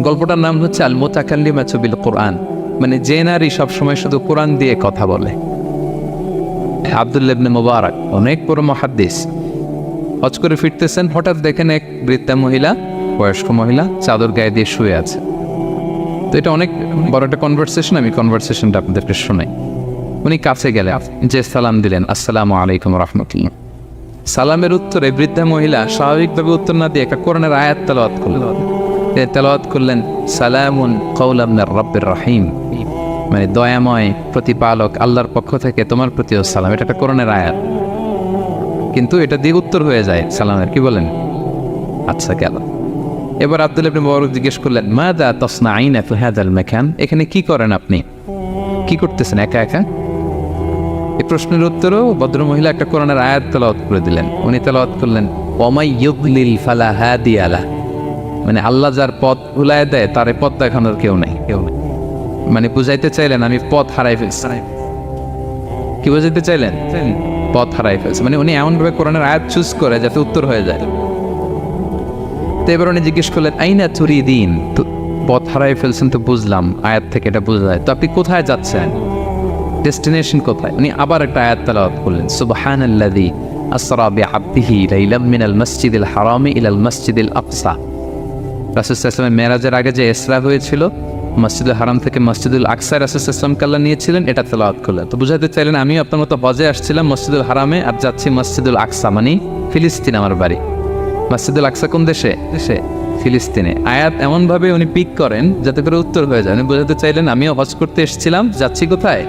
গল্পটার নাম হচ্ছে আল মুতাকাল্লিমাতু বিল কোরআন, মানে যে নারী সবসময় শুধু কোরআন দিয়ে কথা বলে। আব্দুল্লাহ ইবনে মুবারক অনেক বড় মুহাদ্দিস, হজ করে ফিরতেছেন, হঠাৎ দেখেন এক বৃদ্ধা মহিলা, বয়স্ক মহিলা চাদর গায়ে দিয়ে শুয়ে আছে। তো এটা অনেক বড় একটা কনভারসেশন, আমি কনভারসেশনটা আপনাদেরকে শোনাই। উনি কাছে গেলে যে সালাম দিলেন, আসসালামু আলাইকুম রাহমাতুল্লাহ। সালামের উত্তরে বৃদ্ধা মহিলা স্বাভাবিকভাবে উত্তর না দিয়ে একটা কোরআনের আয়াত তেলাওয়াত করলেন। তেলাওয়াত করলেন সালামুন কওলাম মির রাব্বির রহিম, মানে দয়াময় প্রতিপালক আল্লাহর পক্ষ থেকে তোমার প্রতিও সালাম। এটা একটা কোরআনের আয়াত, কিন্তু এটা দিয়ে উত্তর হয়ে যায় সালামের। কি বলেন? আচ্ছা গেল। এবার আব্দুল্লাহ ইবনে মুবারক জিজ্ঞেস করলেন, মাযা তাসনাঈনা ফি হাযাল মাকান, এখানে কি করেন আপনি, কি করতেছেন একা একা? এই প্রশ্নের উত্তরেও ভদ্রমহিলা একটা কোরআনের আয়াত তেলাওয়াত করে দিলেন। উনি তেলাওয়াত করলেন, ওয়ামাই ইউদ্লিল ফালা হাদিয়া লাহ, মানে আল্লাহ যার পথ ভুলায় দেয় তার পথ দেখানোর কেউ নেই। মানে বুঝাইতে চাইলেন আমি পথ হারাই ফেলছি। কি বুঝাইতে চাইলেন? পথ হারাই ফেলছে, মানে উনি এমনভাবে কোরআনের আয়াত চুজ করে যাতে উত্তর হয়ে যায়। তো এবার উনি জিজ্ঞেস করলেন, আইনা তুরিদিন, তো পথ হারাই ফেলছেন তো বুঝলাম, আয়াত থেকে এটা বোঝা যায়, তো আপনি কোথায় যাচ্ছেন, ডেস্টিনেশন কোথায়? উনি আবার একটা আয়াত তেলাওয়াত করলেন, সুবহানাল্লাযী আসরা বিআবদিহি লাইলাম মিনাল মাসজিদিল হারামি ইলাল মাসজিদিল আকসা। রাসূল সাল্লাল্লাহু আলাইহি ওয়াসাল্লাম মেরাজের আগে যে ইসরা হয়েছিল, মসজিদুল হারাম থেকে মসজিদুল আকসায় রাসূল সাল্লাল্লাহু আলাইহি ওয়াসাল্লাম আল্লাহ নিয়েছিলেন, এটা তেলাওয়াত করলেন। তো বুঝাতে চাইলেন আমি আপনার মতো হজে আসছিলাম মসজিদুল হারামে, আর যাচ্ছি মসজিদুল আকসা, মানে ফিলিস্তিন আমার বাড়ি। মসজিদুল আকসা কোন দেশে? ফিলিস্তিনে। আয়াত এমনভাবে উনি পিক করেন যাতে করে উত্তর হয়ে যায়। উনি বোঝাতে চাইলেন আমিও হজ করতে এসেছিলাম, যাচ্ছি কোথায়?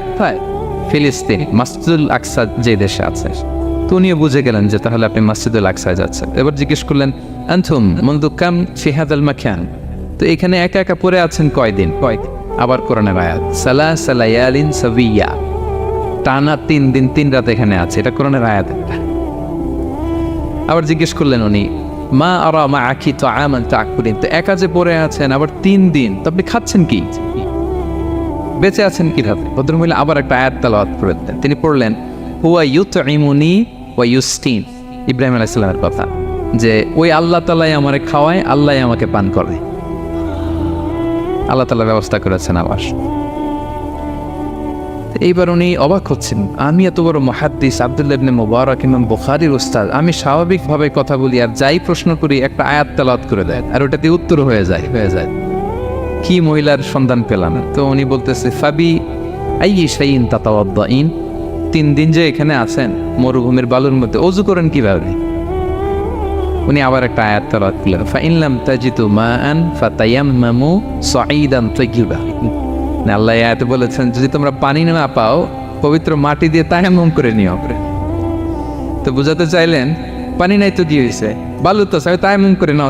ফিলিস্তিন, মসজিদুল আকসা যে দেশে আছে। তো উনিও বুঝে গেলেন যে তাহলে আপনি মসজিদুল আকসায় যাচ্ছেন। এবার জিজ্ঞেস করলেন, আনতুম মুনযু কাম ফি হাযাল মাকান, তো এখানে একা একা পড়ে আছেন কয়দিন? আবার কোরআনের আয়াত, সালাসা লায়ালিন সাবিয়া, টানা 3 দিন 3 রাত এখানে আছে, এটা কোরআনের আয়াত। আবার জিজ্ঞেস করলেন উনি, মা আরা মাআকি তাআমান তাকুলিন, তো একা যে পড়ে আছেন আবার 3 দিন, তো আপনি খাচ্ছেন কি, বেঁচে আছেন কিভাবে? ভদ্রমহিলা আবার একটা আয়াত তেলাওয়াত করে দিলেন। তিনি পড়লেন, হুয়া ইউতঈমুনি ওয়া ইউসকিন, ইব্রাহিম আলাইহিস সালামের কথা, যে ওই আল্লাহ তাআলাই আমারে খাওয়ায়, আল্লাহই আমাকে পান করে, আল্লাহ তাআলা ব্যবস্থা করেছেন আবার। এইবার উনি অবাক হচ্ছেন, আমি এত বড় মুহাদ্দিস আব্দুল্লাহ ইবনে মুবারক ইমাম বুখারীর উস্তাদ, আমি স্বাভাবিকভাবে কথা বলি আর যাই প্রশ্ন করি একটা আয়াত তেলাওয়াত করে দেয় আর ওটাতে উত্তর হয়ে যায়। কি মহিলার সন্ধান পেলাম? তো উনি বলতেছে, ফাবি আইয়ি শাইইন তাতাওয়াদ্দাইন, 3 দিন যে এখানে আছেন মরুভূমির বালুর মধ্যে, ওযু করেন কিভাবে? উনি আবার একটা আয়াত তেলাওয়াত করলেন, ফাইন লাম তাজিদু মাআন ফাতায়াম্মামু সাঈদান তাইয়্যিবা, আল্লাহ আয়াতে বলেছেন যদি তোমরা পানি না পাও পবিত্র মাটি দিয়ে তায়াম্মুম করে নিও। তো বুঝাতে চাইলেন পানি নাই তো কি হয়েছে, বালু তো চাই, তায়াম্মুম করে নাও।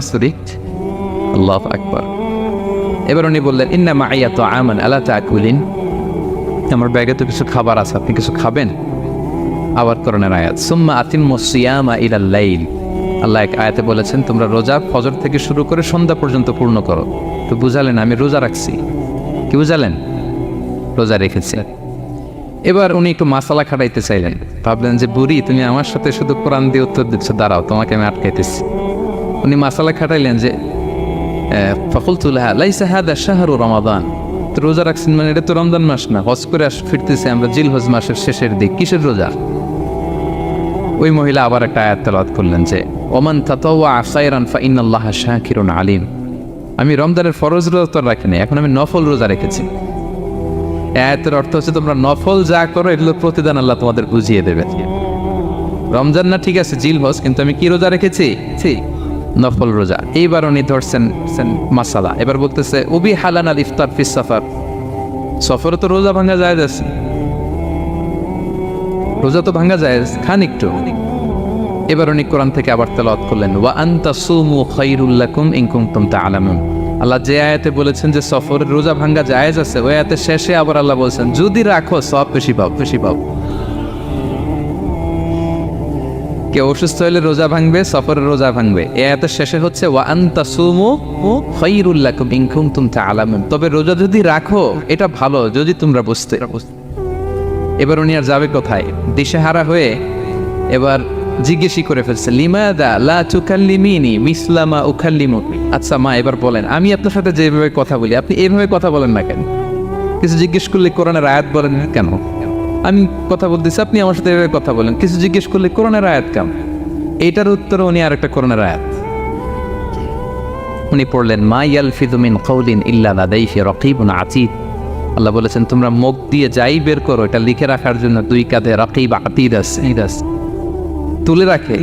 আল্লাহু আকবার। এবার উনি বললেন, ইন্না মাইয়া তাআমান আলা তাকুলিন, আমার ব্যাগে তো কিছু খাবার আছে, আপনি কিছু খাবেন? আবার কোরআনের আয়াত, সুম্মা আতিম্মুস সিয়ামা ইলাল লাইল, আল্লাহ এক আয়াতে বলেছেন তোমরা রোজা ফজর থেকে শুরু করে সন্ধ্যা পর্যন্ত পূর্ণ করো। তো বুঝালেন আমি রোজা রাখছি। কি বুঝালেন? রোজা রেখেছি। এবার উনি একটু মাসালা খাটাইতে চাইলেন, ভাবলেন যে বুড়ি তুমি আমার সাথে শুধু কোরআন দিয়ে উত্তর দিচ্ছ, দাঁড়াও তোমাকে আমি আটকাইতেছি। উনি মাসালা খাটাইলেন যে ফাকুলতু লাহা লাইসা হাদা শাহরু রমাদান, তো রোজা রাখছেন মানে এটা তো রমজান মাস না, হজ করে ফিরতেছি আমরা জিলহজ মাসের শেষের দিক, কিসের রোজা? ওই মহিলা আবার একটা আয়াত তেলাওয়াত করলেন যে ওমান তাতাওয়া খায়রান ফাইনাল্লাহা শাকিরুন আলিম, আমি রমজানের ফরজ রোজা তো রাখিনি, এখন আমি নফল রোজা রেখেছি। আয়াতের অর্থ হচ্ছে তোমরা নফল যা করো এগুলো প্রতিদান আল্লাহ তোমাদের বুঝিয়ে দেবে। রমজান না ঠিক আছে জিলহজ, কিন্তু আমি কি রোজা রেখেছি? নফল রোজা। এইবার উনি ধরছেন মাসালা, এবার বলতেছে উবি হালান আল ইফতার ফিস সাফার, সফরে তো রোজা ভাঙা যায়, রোজা তো ভাঙা যায়, খান একটু। এবার উনি কোরআন থেকে আবার তেলাওয়াত করলেন, ওয়া আনতা সুমু খায়রুল লাকুম ইন কুনতুম তা'লামুন, আল্লাহ যে আয়াতে বলেছেন যে সফরের রোজা ভাঙা জায়েজ আছে, ওই আয়াতের শেষে আবার আল্লাহ বলছেন যদি রাখো সব বেশি পাও। কেউ অসুস্থ হলে রোজা ভাঙবে, সফরের রোজা ভাঙবে। এই আয়াতের শেষে হচ্ছে ওয়া আনতা সুমু খায়রুল লাকুম ইন কুনতুম তা'লামুন, তবে রোজা যদি রাখো এটা ভালো যদি তোমরা বুঝতে। এবার উনি আর যাবে কোথায়? দিশেহারা হয়ে এবার জিজ্ঞেসই করে ফেলছে, লিমাদা লা তুকাল্লিমিনি মিসলা মা উকাল্লিমুকি। আচ্ছা মা, এবার বলেন, আমি আপনার সাথে যেভাবে কথা বলি আপনি এইভাবে কথা বলেন না কেন? কিছু জিজ্ঞেস করলে কোরআনের আয়াত বলেন কেন? আমি কথা বলতেছি, আপনি আমার সাথে এভাবে কথা বলেন। কিছু জিজ্ঞেস করলে কোরআনের আয়াত কেন? এইটার উত্তরে উনি আরেকটা কোরআনের আয়াত উনি পড়লেন, মা ইয়ালফিযু মিন কাউলিন ইল্লা লাদাইহি রাকীবুন আতীদ। আল্লাহ বলেছেন, তোমরা মুখ দিয়ে যাই বের করো, এটা লিখে রাখার জন্য দুই কাঁধে রাকীব আতীদ আছে, তুলে রাখে।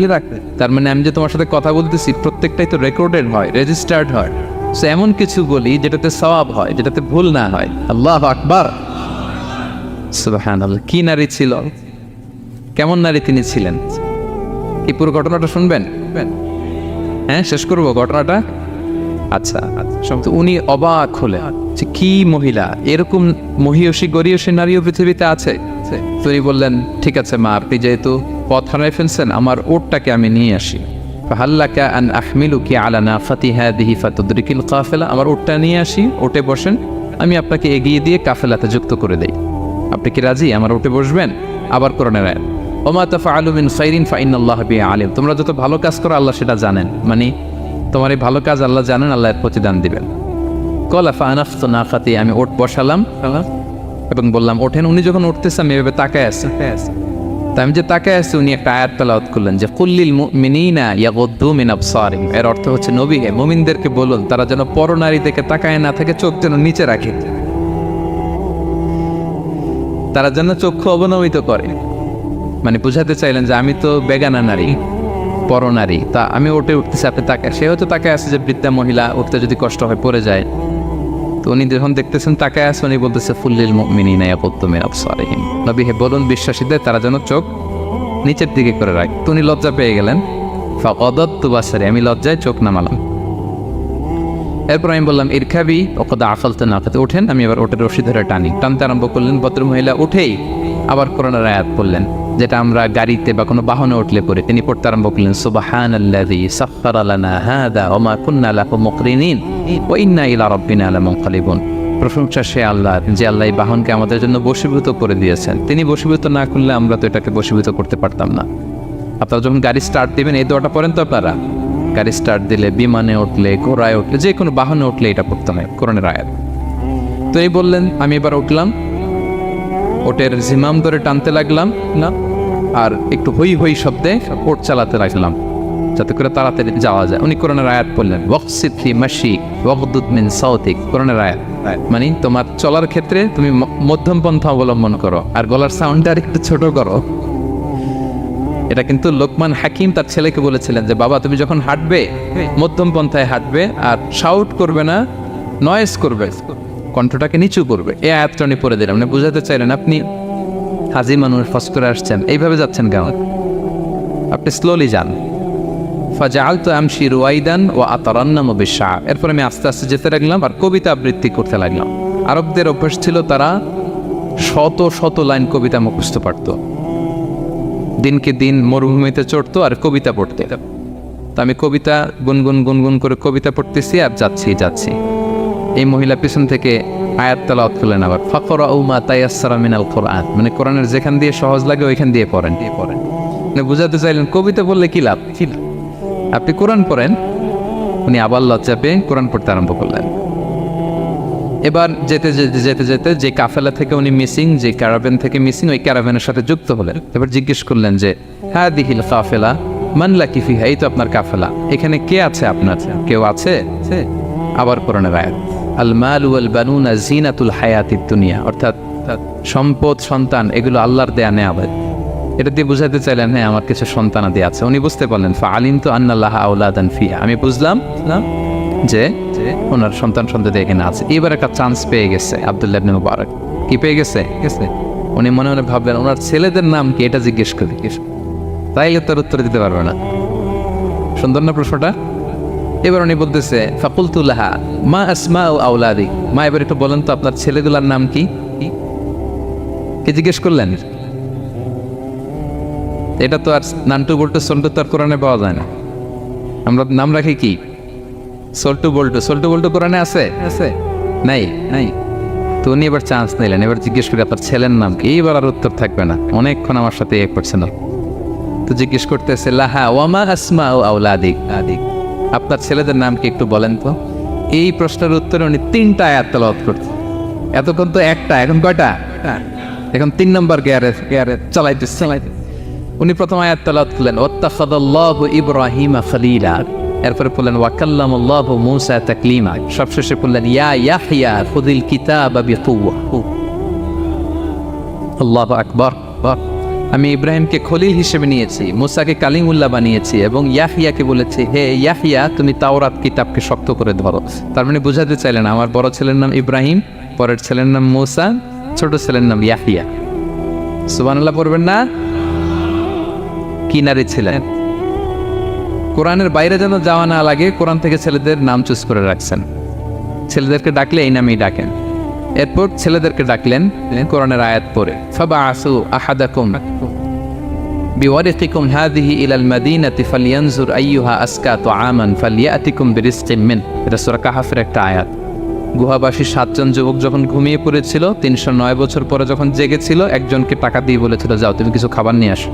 তার মানে আমি যে তোমার সাথে কথা বলতেছি প্রত্যেকটাই তো রেকর্ডেড হয়, রেজিস্টার্ড হয়। সো এমন কিছু বলি যেটাতে সওয়াব হয়, যেটাতে ভুল না হয়। আল্লাহু আকবার, সুবহানাল্লাহ। কি নারী ছিল, কেমন নারী তিনি ছিলেন? কি পুরো ঘটনাটা শুনবেন? হ্যাঁ, শেষ করবো ঘটনাটা। আচ্ছা, তো উনি অবাক হলেন যে কি মহিলা, এরকম মহিয়সী গরিয়সী নারীও পৃথিবীতে আছে। তিনি বললেন, ঠিক আছে মা, আপনি যেহেতু পথ হারাই ফেলছেন, আমার ওটটাকে আমি নিয়ে আসি। ফাহাল্লাকা আন আহমিলুকি আলা নাফাতি হাদিহি ফাতুদরিকিল কাফেলা। আমার ওটটা নিয়ে আসি, ওটে বসেন, আমি আপনাকে এগিয়ে দিয়ে কাফেলাতে যুক্ত করে দেই। আপনি কি রাজি আমার ওটে বসবেন? আবার কোরআনের আয়াত, ওমা তাফআলু মিন খাইরিন ফাইনাল্লাহা বিহি আলিম। তোমরা যত ভালো কাজ করো আল্লাহ সেটা জানেন, মানে তোমার এই ভালো কাজ আল্লাহ জানেন, আল্লাহ এর প্রতিদান দিবেন। কলা ফানাফতু নাকাতি, আমি ওট বসালাম এবং বললাম ওঠেন। উনি যখন উঠতেছে আমি এভাবে তাকায় আছি, তা আমি যে তাকায় আছি উনি একটা আয়াত তেলাওয়াত করলেন যে কুল্লিল মুমিনিনা ইয়াগুদ্দু মিন আবসারিহিম। এর অর্থ হচ্ছে, নবী হে, মুমিনদেরকে বলুন তারা যেন পরনারী দিকে তাকায় না থাকে, চোখ যেন নিচে রাখে, তারা যেন চক্ষু অবনমিত করে। মানে বুঝাতে চাইলেন যে আমি তো বেগানা নারী, পরনারী, তা আমি ওটে উঠতেছি, আপনি তাকায়। সে হয়তো তাকায় আছে যে বৃদ্ধা মহিলা উঠতে যদি কষ্ট হয় পড়ে যায়। তো উনি যখন দেখতেছেন তাকায় আছে, উনি বলতেছে ফুল্লিল মুমিনিনা ইয়াগুদ্দু মিন আবসারিহিম। নবী হে, বলুন বিশ্বাসীদের তারা যেন চোখ নিচের দিকে করে রাখে। তো উনি লজ্জা পেয়ে গেলেন। ফাকাদাতু বাসারি, আমি লজ্জায় চোখ নামালাম। এরপর আমি বললাম ইরকাবি ওয়াকাদ আকালতু নাকাতি, ওঠেন। আমি এবার ওটের রশি ধরে টানতে আরম্ভ করলেন। ভদ্রমহিলা উঠেই আবার কোরআনের আয়াত পড়লেন, যেটা আমরা গাড়িতে বা কোনো বাহনে উঠলে পড়ে। তিনি পড়তে আরম্ভ করলেন, সুবহানাল্লাযী সাখখারা লানা হাযা ওয়া মা কুন্না লাহু মুকরিনিন ওয়া ইন্না ইলা রাব্বিনা লামুনকালিবুন। প্রশংসা সে আল্লাহর, যে আল্লাহ এই বাহনকে আমাদের জন্য বশীভূত করে দিয়েছেন। তিনি বশীভূত না করলে আমরা তো এটাকে বশীভূত করতে পারতাম না। আপনারা যখন গাড়ি স্টার্ট দিবেন এই দোয়াটা পড়েন তো আপনারা? গাড়ি স্টার্ট দিলে, বিমানে উঠলে, ঘোড়ায় উঠলে, যে কোনো বাহনে উঠলে এটা পড়তে হয়, কোরআনের আয়াত। তো এই বললেন, আমি এবার উঠলাম, ওটের জিমাম ধরে টানতে লাগলাম না, আর একটু হই হই শব্দে ওট চালাতে লাগলাম যাতে করে তাড়াতাড়ি যাওয়া যায়। উনি কোরআনের আয়াত বললেন, ওয়াকসিদ ফি মাশিক ওয়াগদুদ মিন সাউতিক। কোরআনের আয়াত মানে তোমার চলার ক্ষেত্রে তুমি মধ্যম পন্থা অবলম্বন করো, আর গলার সাউন্ডটা আর একটু ছোট করো। এটা কিন্তু লোকমান হাকিম তার ছেলেকে বলেছিলেন যে বাবা, তুমি যখন হাঁটবে মধ্যম পন্থায় হাঁটবে, আর শাউট করবে না, নয়েজ করবে, কণ্ঠটাকে নিচু করবে। এই আয়াতটা উনি পড়ে দিলাম। মানে বুঝাতে চাইলেন আপনি হাজি মানুষ, ফস করে আসছেন, এইভাবে যাচ্ছেন কেন? আপনি স্লোলি যান। ফাজাআলতু আমশি রুয়াইদান ওয়া আতারান্নামু বিশ-শা'র। এরপর আমি আস্তে আস্তে যেতে লাগলাম আর কবিতা আবৃত্তি করতে লাগলাম। আরবদের অভ্যাস ছিল, তারা শত শত লাইন কবিতা মুখস্থ পারত। দিনকে দিন মরুভূমিতে চড়তো আর কবিতা পড়তে। তা আমি কবিতা গুনগুন করে কবিতা পড়তেছি আর যাচ্ছি। এই মহিলা পিছন থেকে আয়াত তেলাওয়াত করলেন আবার, ফাকরাউ মা তায়াসসারা মিনাল কুরআন। মানে কোরআনের যেখান দিয়ে সহজ লাগে ওইখান দিয়ে পড়েন। মানে বুঝাতে চাইলেন কবিতা বললে কি লাভ, আপনি কোরআন পড়েন। উনি আবার লজ্জা পেয়ে কোরআন পড়তে আরম্ভ করলেন। এবার যেতে যে কাফেলা থেকে উনি মিসিং, যে ক্যারাভেন থেকে মিসিং, ওই ক্যারাভেনের সাথে যুক্ত হলেন। এবার জিজ্ঞেস করলেন যে হাদিহিল কাফেলা মান লাকি ফিহা, এই তো আপনার কাফেলা, এখানে কে আছে আপনার? কেউ আছে? আবার কোরআনের আয়াত, আল মাল ওয়াল বানুনা জিনাতুল হায়াতিদ দুনিয়া, অর্থাৎ সম্পদ, সন্তান, এগুলো আল্লাহর দেয়া নেয়ামত। এটা দিয়ে বুঝাতে চাইলেন হ্যাঁ আমার কিছু সন্তানাদি আছে। উনি বুঝতে পারলেন, ফাআলিমতু আন্নাল্লাহা আওলাদান ফিহা, আমি বুঝলাম যে ওনার সন্তান এখানে আছে। এবার একটা চান্স পেয়ে গেছে আব্দুল্লাহ ইবনে মুবারক। কি পেয়ে গেছে? উনি মনে মনে ভাবলেন ওনার ছেলেদের নাম কি, এটা জিজ্ঞেস করি, তাইলে তার উত্তর দিতে পারবে না। সুন্দর না প্রশ্নটা? এবার উনি বলতেছে, ফাকুলতু লাহা মা আসমাউ আওলাদি, মা এবার একটু বলেন তো আপনার ছেলেগুলার নাম কি? কি জিজ্ঞেস করলেন? এটা তো আর নান্টু বল্টু সল্টু তো আর কোরআনে পাওয়া যায় না। আমরা নাম রাখি কি? সল্টু বল্টু কোরআনে আছে? নাই। তো উনি এবার চান্স নিলেন, এবার জিজ্ঞেস করি আপনার ছেলের নাম কি? এইবার আর উত্তর থাকবে না, অনেকক্ষণ আমার সাথে করছে না। তো জিজ্ঞেস করতেছে লাহা ওয়ামা আসমা ও আউলাদিক আদিক, আপনার ছেলেদের নাম কি একটু বলেন তো। এই প্রশ্নের উত্তরে উনি 3টা আয়াত তেলাওয়াত করতেন। এতক্ষণ তো একটা, এখন কয়টা? এখন 3 নম্বর গিয়ারে চালাইতে। উনি প্রথম আয়াত তেলাওয়াত করলেন ওয়াত্তাখাযাল্লাহু ইব্রাহিমা খলিলা, এরপরে বললেন ওয়াকাল্লামাল্লাহু মূসা তাকলিমা, সবশেষে বললেন ইয়া ইয়াহইয়া খুযিল কিতাবা বিকুওয়া। আল্লাহু আকবার। আমি ইব্রাহিমকে খলিল হিসেবে নিয়েছি, মুসাকে কালিমুল্লাহ বানিয়েছি, এবং ইয়াহিয়াকে বলেছি হে ইয়াহিয়া তুমি তাওরাত কিতাবকে শক্ত করে ধরো। তার মানে বোঝাতে চাইলেন আমার বড় ছেলের নাম ইব্রাহিম, পরের ছেলের নাম মুসা, ছোট ছেলের নাম ইয়াহিয়া। সুবহানাল্লাহ পড়বেন না? কি নারী ছিলেন। কোরআনের বাইরে যেন যাওয়া না লাগে, কোরআন থেকে ছেলেদের নাম চুজ করে রাখছেন। ছেলেদেরকে ডাকলে এই নামেই ডাকেন। এরপর ছেলেদেরকে ডাকলেন কোরআনের আয়াত পড়ে ফাবাআসু আহাদাকুম বিওয়ারিকিকুম হাযিহি ইলাল মাদিনাতি ফালইয়ানজুর আইয়ুহা আসকা তুআমান ফালইয়াতিকুম বিরিজকিম মিন। এটা সূরা কাহফের একটা আয়াত। গুহাবাসী 7 জন যুবক যখন ঘুমিয়ে পড়েছিল, 309 বছর পরে যখন জেগেছিল, একজনকে টাকা দিয়ে বলেছিল যাও তুমি কিছু খাবার নিয়ে আসো।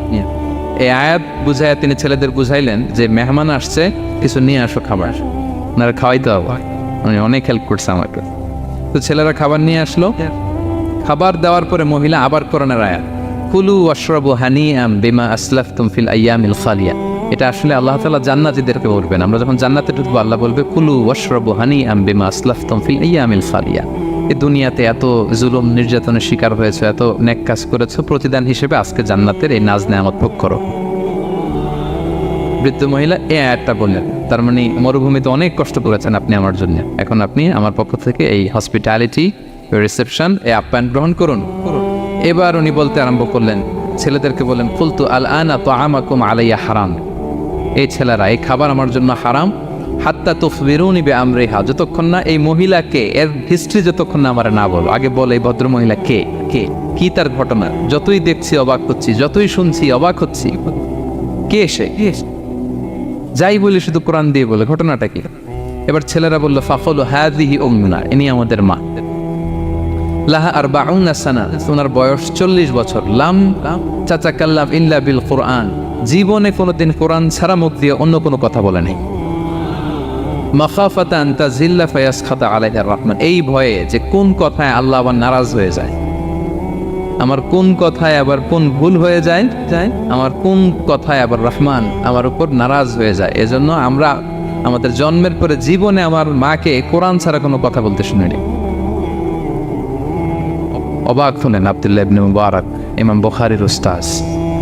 এই আয়াত বুঝাইয়া তিনি ছেলেদের বুঝাইলেন যে মেহমান আসছে, কিছু নিয়ে আসো খাবার, ওনারা খাওয়াইতে হবে। উনি অনেক হেল্প করছে আমাকে। তো ছেলেরা খাবার নিয়ে আসলো। খাবার দেওয়ার পরে মহিলা আবার কোরআনের আয়াত কুলু ওয়াশরাবু হানিআম বিমা আসলাফতুম ফিল আইয়ামিল খালিয়া। এটা আসলে আল্লাহ তাআলা জান্নাতীদেরকে বলবেন। আমরা যখন জান্নাতে ঢুকবো আল্লাহ বলবে কুলু ওয়াশরাবু হানিআম বিমা আসলাফতুম ফিল আইয়ামিল খালিয়া। এই দুনিয়াতে এত জুলুম নির্যাতনের শিকার হয়েছে, এত নেক কাজ করেছো, প্রতিদান হিসেবে আজকে জান্নাতের এই নাজ নেয়ামত ভোগ করো। বৃদ্ধ মহিলা এই আয়াতটা বললেন, তার মানে মরুভূমিতে অনেক কষ্ট করেছেন আপনি আমার জন্য, এখন আপনি আমার পক্ষ থেকে এই হসপিটালিটি রিসেপশন এই আপ্যায়ন গ্রহণ করুন। এবার উনি বলতে আরম্ভ করলেন, ছেলেদেরকে বললেন কুলতু আল আনা তুআমাকুম আলাইয়া হারাম। এই ছেলেরা এই খাবার আমার জন্য হারাম, হাত্তা তুখবিরুনি বিআমরিহা, যতক্ষণ না এই মহিলাকে এর হিস্ট্রি যতক্ষণ না আমার না বলো। আগে বলে এই ভদ্র মহিলা কে, কি তার ঘটনা। যতই দেখছি অবাক হচ্ছি, যতই শুনছি অবাক হচ্ছি। কে সে? যাই বলি শুধু কোরআন দিয়ে বলে, ঘটনাটা কি? এবার ছেলেরা বলল ফাকালু হাযিহি উম্মুনা, ইনি আমাদের মা। লাহা আরবাউনা সানা, ওনার বয়স 40 বছর। লাম তাতাকাল্লাম ইল্লা বিল কুরআন, জীবনে কোনোদিন কোরআন ছাড়া মুখ দিয়ে অন্য কোনো কথা বলে নাই। মাখাফাতা আন তাজিল্লা ফায়াসখাতা আলাইহা রহমান, এই ভয়ে যে কোন কথায় আল্লাহ আবার নারাজ হয়ে যায়, আমার কোন কথায় আবার কোন ভুল হয়ে যায়, আমার কোন কথায় আবার রহমান আমার উপর নারাজ হয়ে যায়। এজন্য আমরা আমাদের জন্মের পরে জীবনে আমার মাকে কোরআন ছাড়া কোনো কথা বলতে শুনিনি। অবাক হলেন আব্দুল্লাহ ইবনে মুবারক, ইমাম বুখারীর উস্তাদ।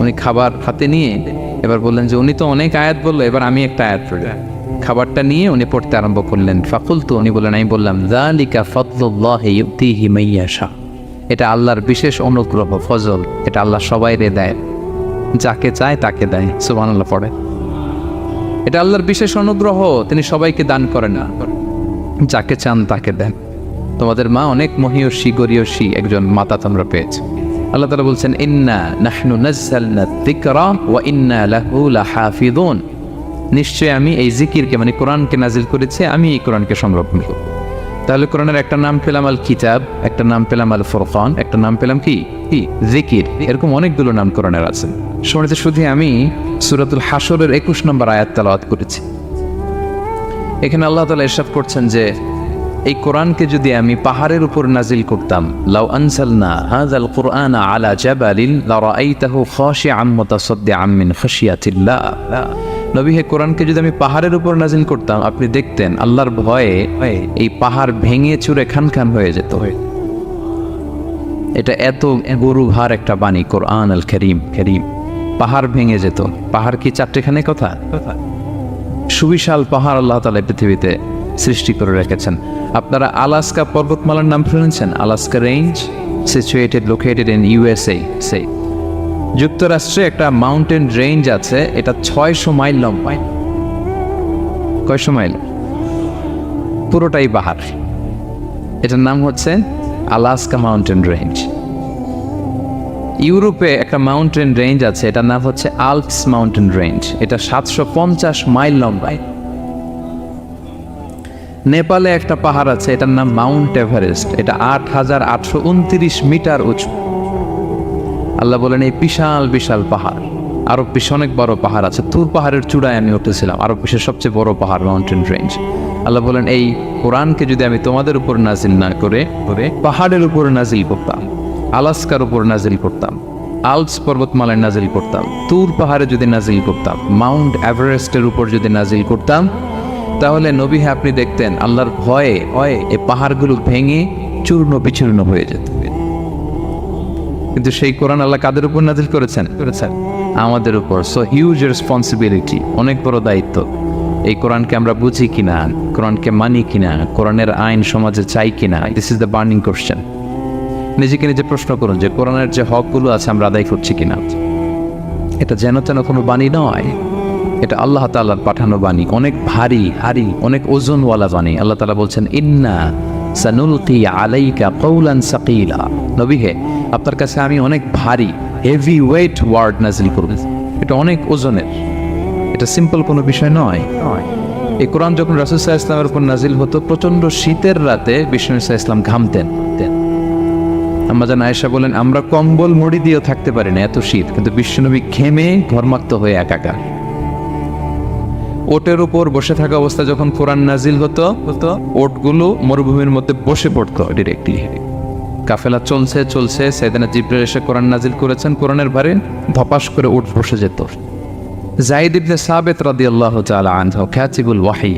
উনি খাবার হাতে নিয়ে এবার বললেন যে উনি তো অনেক আয়াত বললো, এবার আমি একটা আয়াত পড়ি। খাবারটা নিয়ে উনি পড়তে আরম্ভ করলেন। ফাকুলতু, উনি বললেন, আমি বললাম যালিকা ফাদলুল্লাহি ইউতিহি মাইয়াশা, এটা আল্লাহর বিশেষ অনুগ্রহ, ফজল। এটা আল্লাহ সবাইরে দেয়, যাকে চায় তাকে দেয়। সুবহানাল্লাহ পড়ে। এটা আল্লাহর বিশেষ অনুগ্রহ, তিনি সবাইকে দান করেন না, যাকে চান তাকে দেন। তোমাদের মা অনেক মহিয়সী গরিয়সী একজন মাতা তোমরা পেয়েছো। আল্লাহ তাআলা বলছেন ইন্না নাহনু নাযালনা যিকরা ওয়া ইন্না লাহু লাহাফিযুন, নিশ্চয় আমি এই জিকিরকে মানে কোরআনকে নাজিল করেছি, আমি এই কোরআনকে সংরক্ষণ করব। তাহলে কোরআনের একটা নাম পেলাম আল কিতাব, একটা নাম পেলাম আল ফুরকান, একটা নাম পেলাম কি জিকির। এরকম অনেকগুলো নাম কোরআনের আছে। শুনেছি শুধু আমি সূরাতুল হাশরের 21 নম্বর আয়াত তেলাওয়াত করেছি। এখানে আল্লাহ তাআলা ইরশাদ করছেন যে এই কোরআনকে যদি আমি পাহাড়ের উপর নাজিল করতাম, লাউ আনজালনা হাযাল কুরআনা আলা জাবালিন লারাআইতাহু খাশিআম মুতাসাদ্দিআম মিন খাশিয়াতিল্লাহ। নবী, হে কোরআনকে যদি আমি পাহাড়ের উপর নাজিল করতাম, আপনি দেখতেন আল্লাহর ভয়ে এই পাহাড় ভেঙে চুরে খান হয়ে যেত। এটা এত গরু ভার একটা বাণী কোরআন আল কারীম। পাহাড় ভেঙে যেত। পাহাড় কি চারটেখানে কথা? সুবিশাল পাহাড় আল্লাহ তাআলা পৃথিবীতে সৃষ্টি করে রেখেছেন। আপনারা আলাস্কা পর্বতমালার নাম শুনেছেন? Alaska range located in USA. যুক্তরাষ্ট্রে একটা মাউন্টেন রেঞ্জ আছে, এটা 600 মাইল লম্বা। কয়শো মাইল? পুরোটাই পাহাড়। এটার নাম হচ্ছে আলাস্কা মাউন্টেন রেঞ্জ। ইউরোপে একটা মাউন্টেন রেঞ্জ আছে, এটার নাম হচ্ছে আল্পস মাউন্টেন রেঞ্জ। এটা 750 মাইল লম্বা। নেপালে একটা পাহাড় আছে, এটার নাম মাউন্ট এভারেস্ট। এটা 8829 মিটার উঁচু। আল্লাহ বলেন এই বিশাল বিশাল পাহাড় আরব বিশ্বে অনেক বড় পাহাড় আছে, তুর পাহাড়ের চূড়ায় আমি উঠেছিলাম, আরব বিশ্বের সবচেয়ে বড় পাহাড়, মাউন্টেন রেঞ্জ। আল্লাহ বলেন এই কোরআনকে যদি আমি তোমাদের উপর নাজিল না করে পাহাড়ের উপর নাজিল করতাম, আলাস্কার উপর নাজিল করতাম, আল্পস পর্বতমালায় নাজিল করতাম, তুর পাহাড়ে যদি নাজিল করতাম, মাউন্ট এভারেস্টের উপর যদি নাজিল করতাম, তাহলে নবী হ্যাঁ আপনি দেখতেন আল্লাহর ভয়ে এই পাহাড়গুলো ভেঙে চূর্ণ বিচূর্ণ হয়ে যেত। কিন্তু সেই কোরআন আল্লাহ কাদের উপর নাজিল করেছেন? আমাদের উপর। সো হিউজ রেসপন্সিবিলিটি, অনেক বড় দায়িত্ব। এই কোরআনকে আমরা বুঝি কিনা, কোরআনকে মানি কিনা, কোরআনের আইন সমাজে চাই কিনা, this is the burning question. নিজেকে নিজে প্রশ্ন করুন যে কোরআনের যে হকগুলো আছে আমরা আদায় করছি কিনা। এটা যেন তেন কোনো বাণী নয়, এটা আল্লাহ তাআলার পাঠানো বাণী, অনেক ভারী অনেক ওজনওয়ালা বাণী। আল্লাহ তাআলা বলছেন ইন্না সানুলকি আলাইকা কওলান সাকিলা, নবী হে আপনার কাছে আমি অনেক ভারী হেভি ওয়েট ওয়ার্ড নাজিল করব। এটা অনেক ওজনের, এটা সিম্পল কোনো বিষয় নয়। এই কোরআন যখন রাসূল সাল্লাল্লাহু আলাইহি ওয়াসাল্লামের উপর নাজিল হতো, প্রচন্ড শীতের রাতে বিষ্ণু সাল্লাল্লাহু আলাইহি ওয়াসাল্লাম ঘামতেন। আম্মা জান আয়েশা বলেন আমরা কম্বল মুড়ি দিয়েও থাকতে পারি না, এত শীত, কিন্তু বিশ্বনবী ঘেমে ঘর্মাক্ত হয়ে একাকার। ওটের উপর বসে থাকা অবস্থা যখন কোরআন নাজিল হতো, ওটগুলো মরুভূমির মধ্যে বসে পড়তো ডিরেক্টলি। কাফেলা চলছে সাইয়েদনা জিবরাইল এসে কোরআন নাজিল করেছেন, কোরআনের ভারে ধপাস করে উট বসে যেত। যায়েদ ইবনে সাবিত রাদিয়াল্লাহু তাআলা আনহু কাতিবুল ওয়াহি,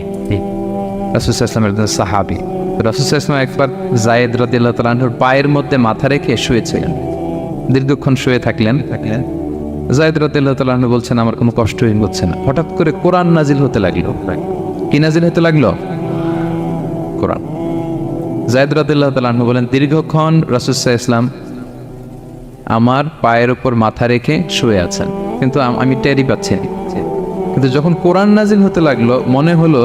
রাসূল সাল্লাল্লাহু আলাইহি ওয়াসাল্লামের সাহাবী। রাসূল সাল্লাল্লাহু আলাইহি ওয়াসাল্লাম একবার যায়েদ রাদিয়াল্লাহু তাআলা আনহুর পায়ের মধ্যে মাথা রেখে শুয়েছিলেন, দীর্ঘক্ষণ শুয়ে থাকলেন। যায়েদ রাদিয়াল্লাহু তাআলা আনহু বলছেন আমার কোনো কষ্টই হচ্ছে না। হঠাৎ করে কোরআন নাজিল হতে লাগলো। কি নাজিল হতে লাগলো? কোরআন। যায়েদ রাদিয়াল্লাহু তাআলা আনহু বলেন দীর্ঘক্ষণ রাসূল সাল্লাল্লাহু আলাইহি ওয়াসাল্লাম আমার পায়ের উপর মাথা রেখে শুয়ে আছেন, কিন্তু আমি টেরই পাচ্ছি না। কিন্তু যখন কোরআন নাজিল হতে লাগলো মনে হলো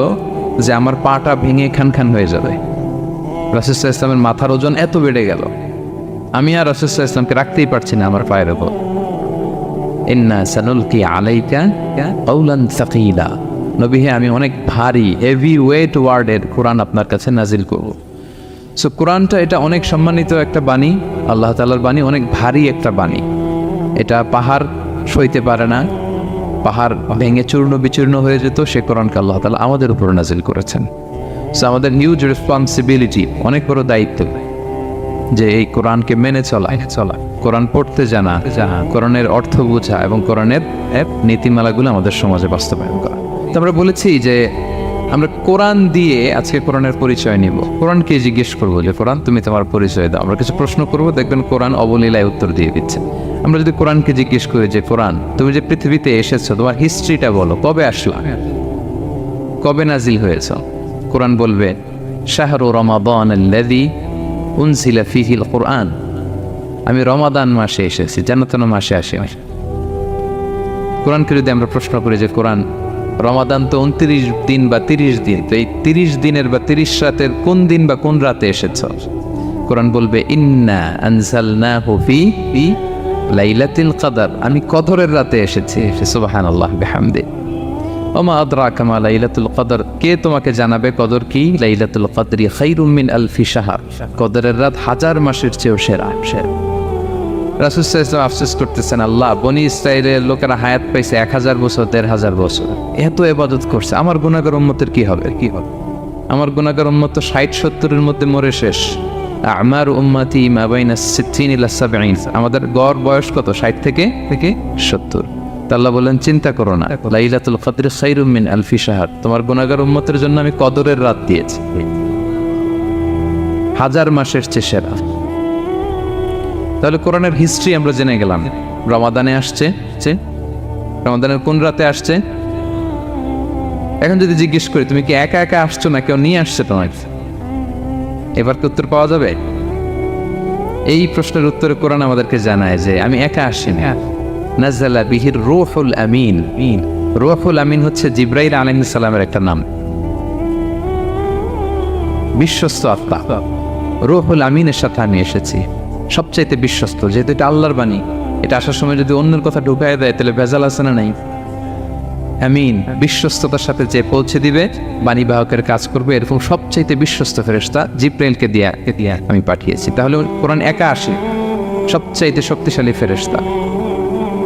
যে আমার পাটা ভেঙে খান হয়ে যাবে। রাসূল সাল্লাল্লাহু আলাইহি ওয়াসাল্লামের মাথার ওজন এত বেড়ে গেল, আমি আর রাসূল সাল্লাল্লাহু আলাইহি ওয়াসাল্লামকে রাখতেই পারছি না আমার পায়ের উপর। ইন্না সানুলকি আলাইকা কওলান সাকিলা, নবী হে আমি অনেক ভারী হেভি ওয়েট ওয়ার্ডের কোরআন আপনার কাছে নাজিল করব। সো কোরআনটা এটা অনেক সম্মানিত একটা বাণী, আল্লাহ তাআলার বাণী, অনেক ভারী একটা বাণী। এটা পাহাড় সইতে পারে না, পাহাড় ভেঙে চূর্ণ বিচূর্ণ হয়ে যেত, সে কোরআনকে আল্লাহ তাআলা আমাদের উপর নাজিল করেছেন। সো আমাদের হিউজ রেসপন্সিবিলিটি, অনেক বড় দায়িত্ব যে এই কোরআনকে মেনে চলা, কোরআন পড়তে জানা, কোরআনের অর্থ বোঝা এবং কোরআনের নীতিমালাগুলো আমাদের সমাজে বাস্তবায়ন করা। তো আমরা বলেছি যে আমরা কোরআন দিয়ে আজকে কোরআনের পরিচয় নিব। কোরআনকে জিজ্ঞেস করবো যে কোরআন তুমি তোমার পরিচয় দাও। আমরা কিছু প্রশ্ন করবো, দেখবেন কোরআন অবলীলায় উত্তর দিয়ে দিচ্ছে। আমরা যদি কোরআনকে জিজ্ঞেস করি যে কোরআন তুমি যে পৃথিবীতে এসেছো তোমার হিস্ট্রিটা বলো, কবে আসলা, কবে নাজিল হয়েছ? কোরআন বলবে শাহরু রমাদান আল্লাযী উনজিলা ফীহিল কুরআন, আমি রমাদান মাসে এসেছি, যেন তেন মাসে আসে। কোরআনকে যদি আমরা প্রশ্ন করি যে কোরআন রমাদান তো 29 দিন বা 30 দিন, তো এই 30 দিনের বা 30 রাতের কোন দিন বা কোন রাতে এসেছ? কোরআন বলবে ইন্না আনজালনাহু ফি লাইলাতুল কদর, আমি কদরের রাতে এসেছি। সুবহানাল্লাহ বিহামদি। ওমা আদরাকা মা লাইলাতুল কদর, কে তোমাকে জানাবে কদর কি? লাইলাতুল কদরি খায়রুম মিন আলফি শাহর, কদরের রাত 1000 মাসের চেয়েও সেরা। রাসূল সাল্লাল্লাহু আলাইহি ওয়াসাল্লাম আফসোস করতেছেন, আল্লাহ বনি ইসরাইলের লোকেরা হায়াত পাইছে 1000 বছর, 1500 বছর, এত ইবাদত করছে, আমার গুনাহগার উম্মতের কি হবে? আমার গুনাহগার উম্মত তো 60-70 মধ্যে মরে শেষ। আমার উম্মতি মা বাইনা 60 ইলা 70, আমাদের গড় বয়স কত? 60 থেকে 70। আল্লাহ বলেন চিন্তা করো না, লাইলাতুল কদরি খায়রুম মিন আলফি শাহর, তোমার গুনাহগার উম্মতের জন্য আমি কদরের রাত দিয়েছি 1000 মাসের চেয়ে সেরা। তাহলে কোরআনের হিস্ট্রি আমরা জেনে গেলাম। রমাদানে আসছে, রমাদানের কোন রাতে আসছে? এখন যদি জিজ্ঞেস করি তুমি কি একা একা আসছো না কেউ নিয়ে আসছে তোমাকে, এবার কি উত্তর পাওয়া যাবে? এই প্রশ্নের উত্তরে কোরআন আমাদেরকে জানায় যে আমি একা আসিনি। নাযালা বিহির রূহুল আমিন। রূহুল আমিন হচ্ছে জিবরাইল আলাইহিস সালামের একটা নাম, বিশ্বস্ত আত্মা। রূহুল আমিনের সাথে আমি এসেছি, সবচাইতে বিশ্বস্ত, যেহেতু এটা আল্লাহর বাণী। এটা আসার সময় যদি অন্যের কথা ঢুকাই দেয় তাহলে ভেজাল আছে না নাই? আমিন, বিশ্বস্ততার সাথে যে পৌঁছে দিবে, বাণী বাহকের কাজ করবে, এরকম সবচাইতে বিশ্বস্ত ফেরেশতা জিবরাইলকে দিয়ে আমি পাঠিয়েছি। তাহলে কোরআন একা আসে, সবচাইতে শক্তিশালী ফেরেশতা।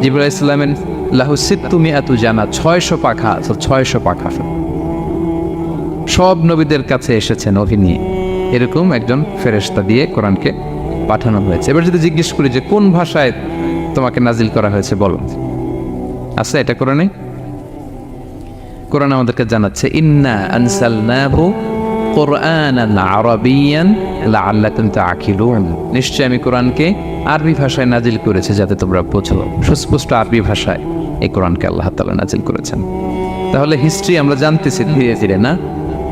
জিবরাইল ইসলামের লাহু সিত্তুমিআতু জানাহ, 600 পাখা আছে, 600 পাখা। সব নবীদের কাছে এসেছেন ওহী নিয়ে, এরকম একজন ফেরেশতা দিয়ে কোরআনকে পাঠানো হয়েছে। এবার যদি জিজ্ঞেস করি যে কোন ভাষায় তোমাকে নাজিল করা হয়েছে বলো, আছে এটা কোরআনে? কোরআন আমাদেরকে জানাচ্ছে ইন্না আনসালনাহু কুরআনান আরাবিয়ান লাআল্লাকুম তাআকিলুন, নিশ্চয় আমি কোরআনকে আরবি ভাষায় নাজিল করেছি যাতে তোমরা বোঝো। সুস্পষ্ট আরবি ভাষায় এই কোরআনকে আল্লাহ তাআলা নাজিল করেছেন। তাহলে হিস্ট্রি আমরা জানতেছি ধীরে ধীরে, না?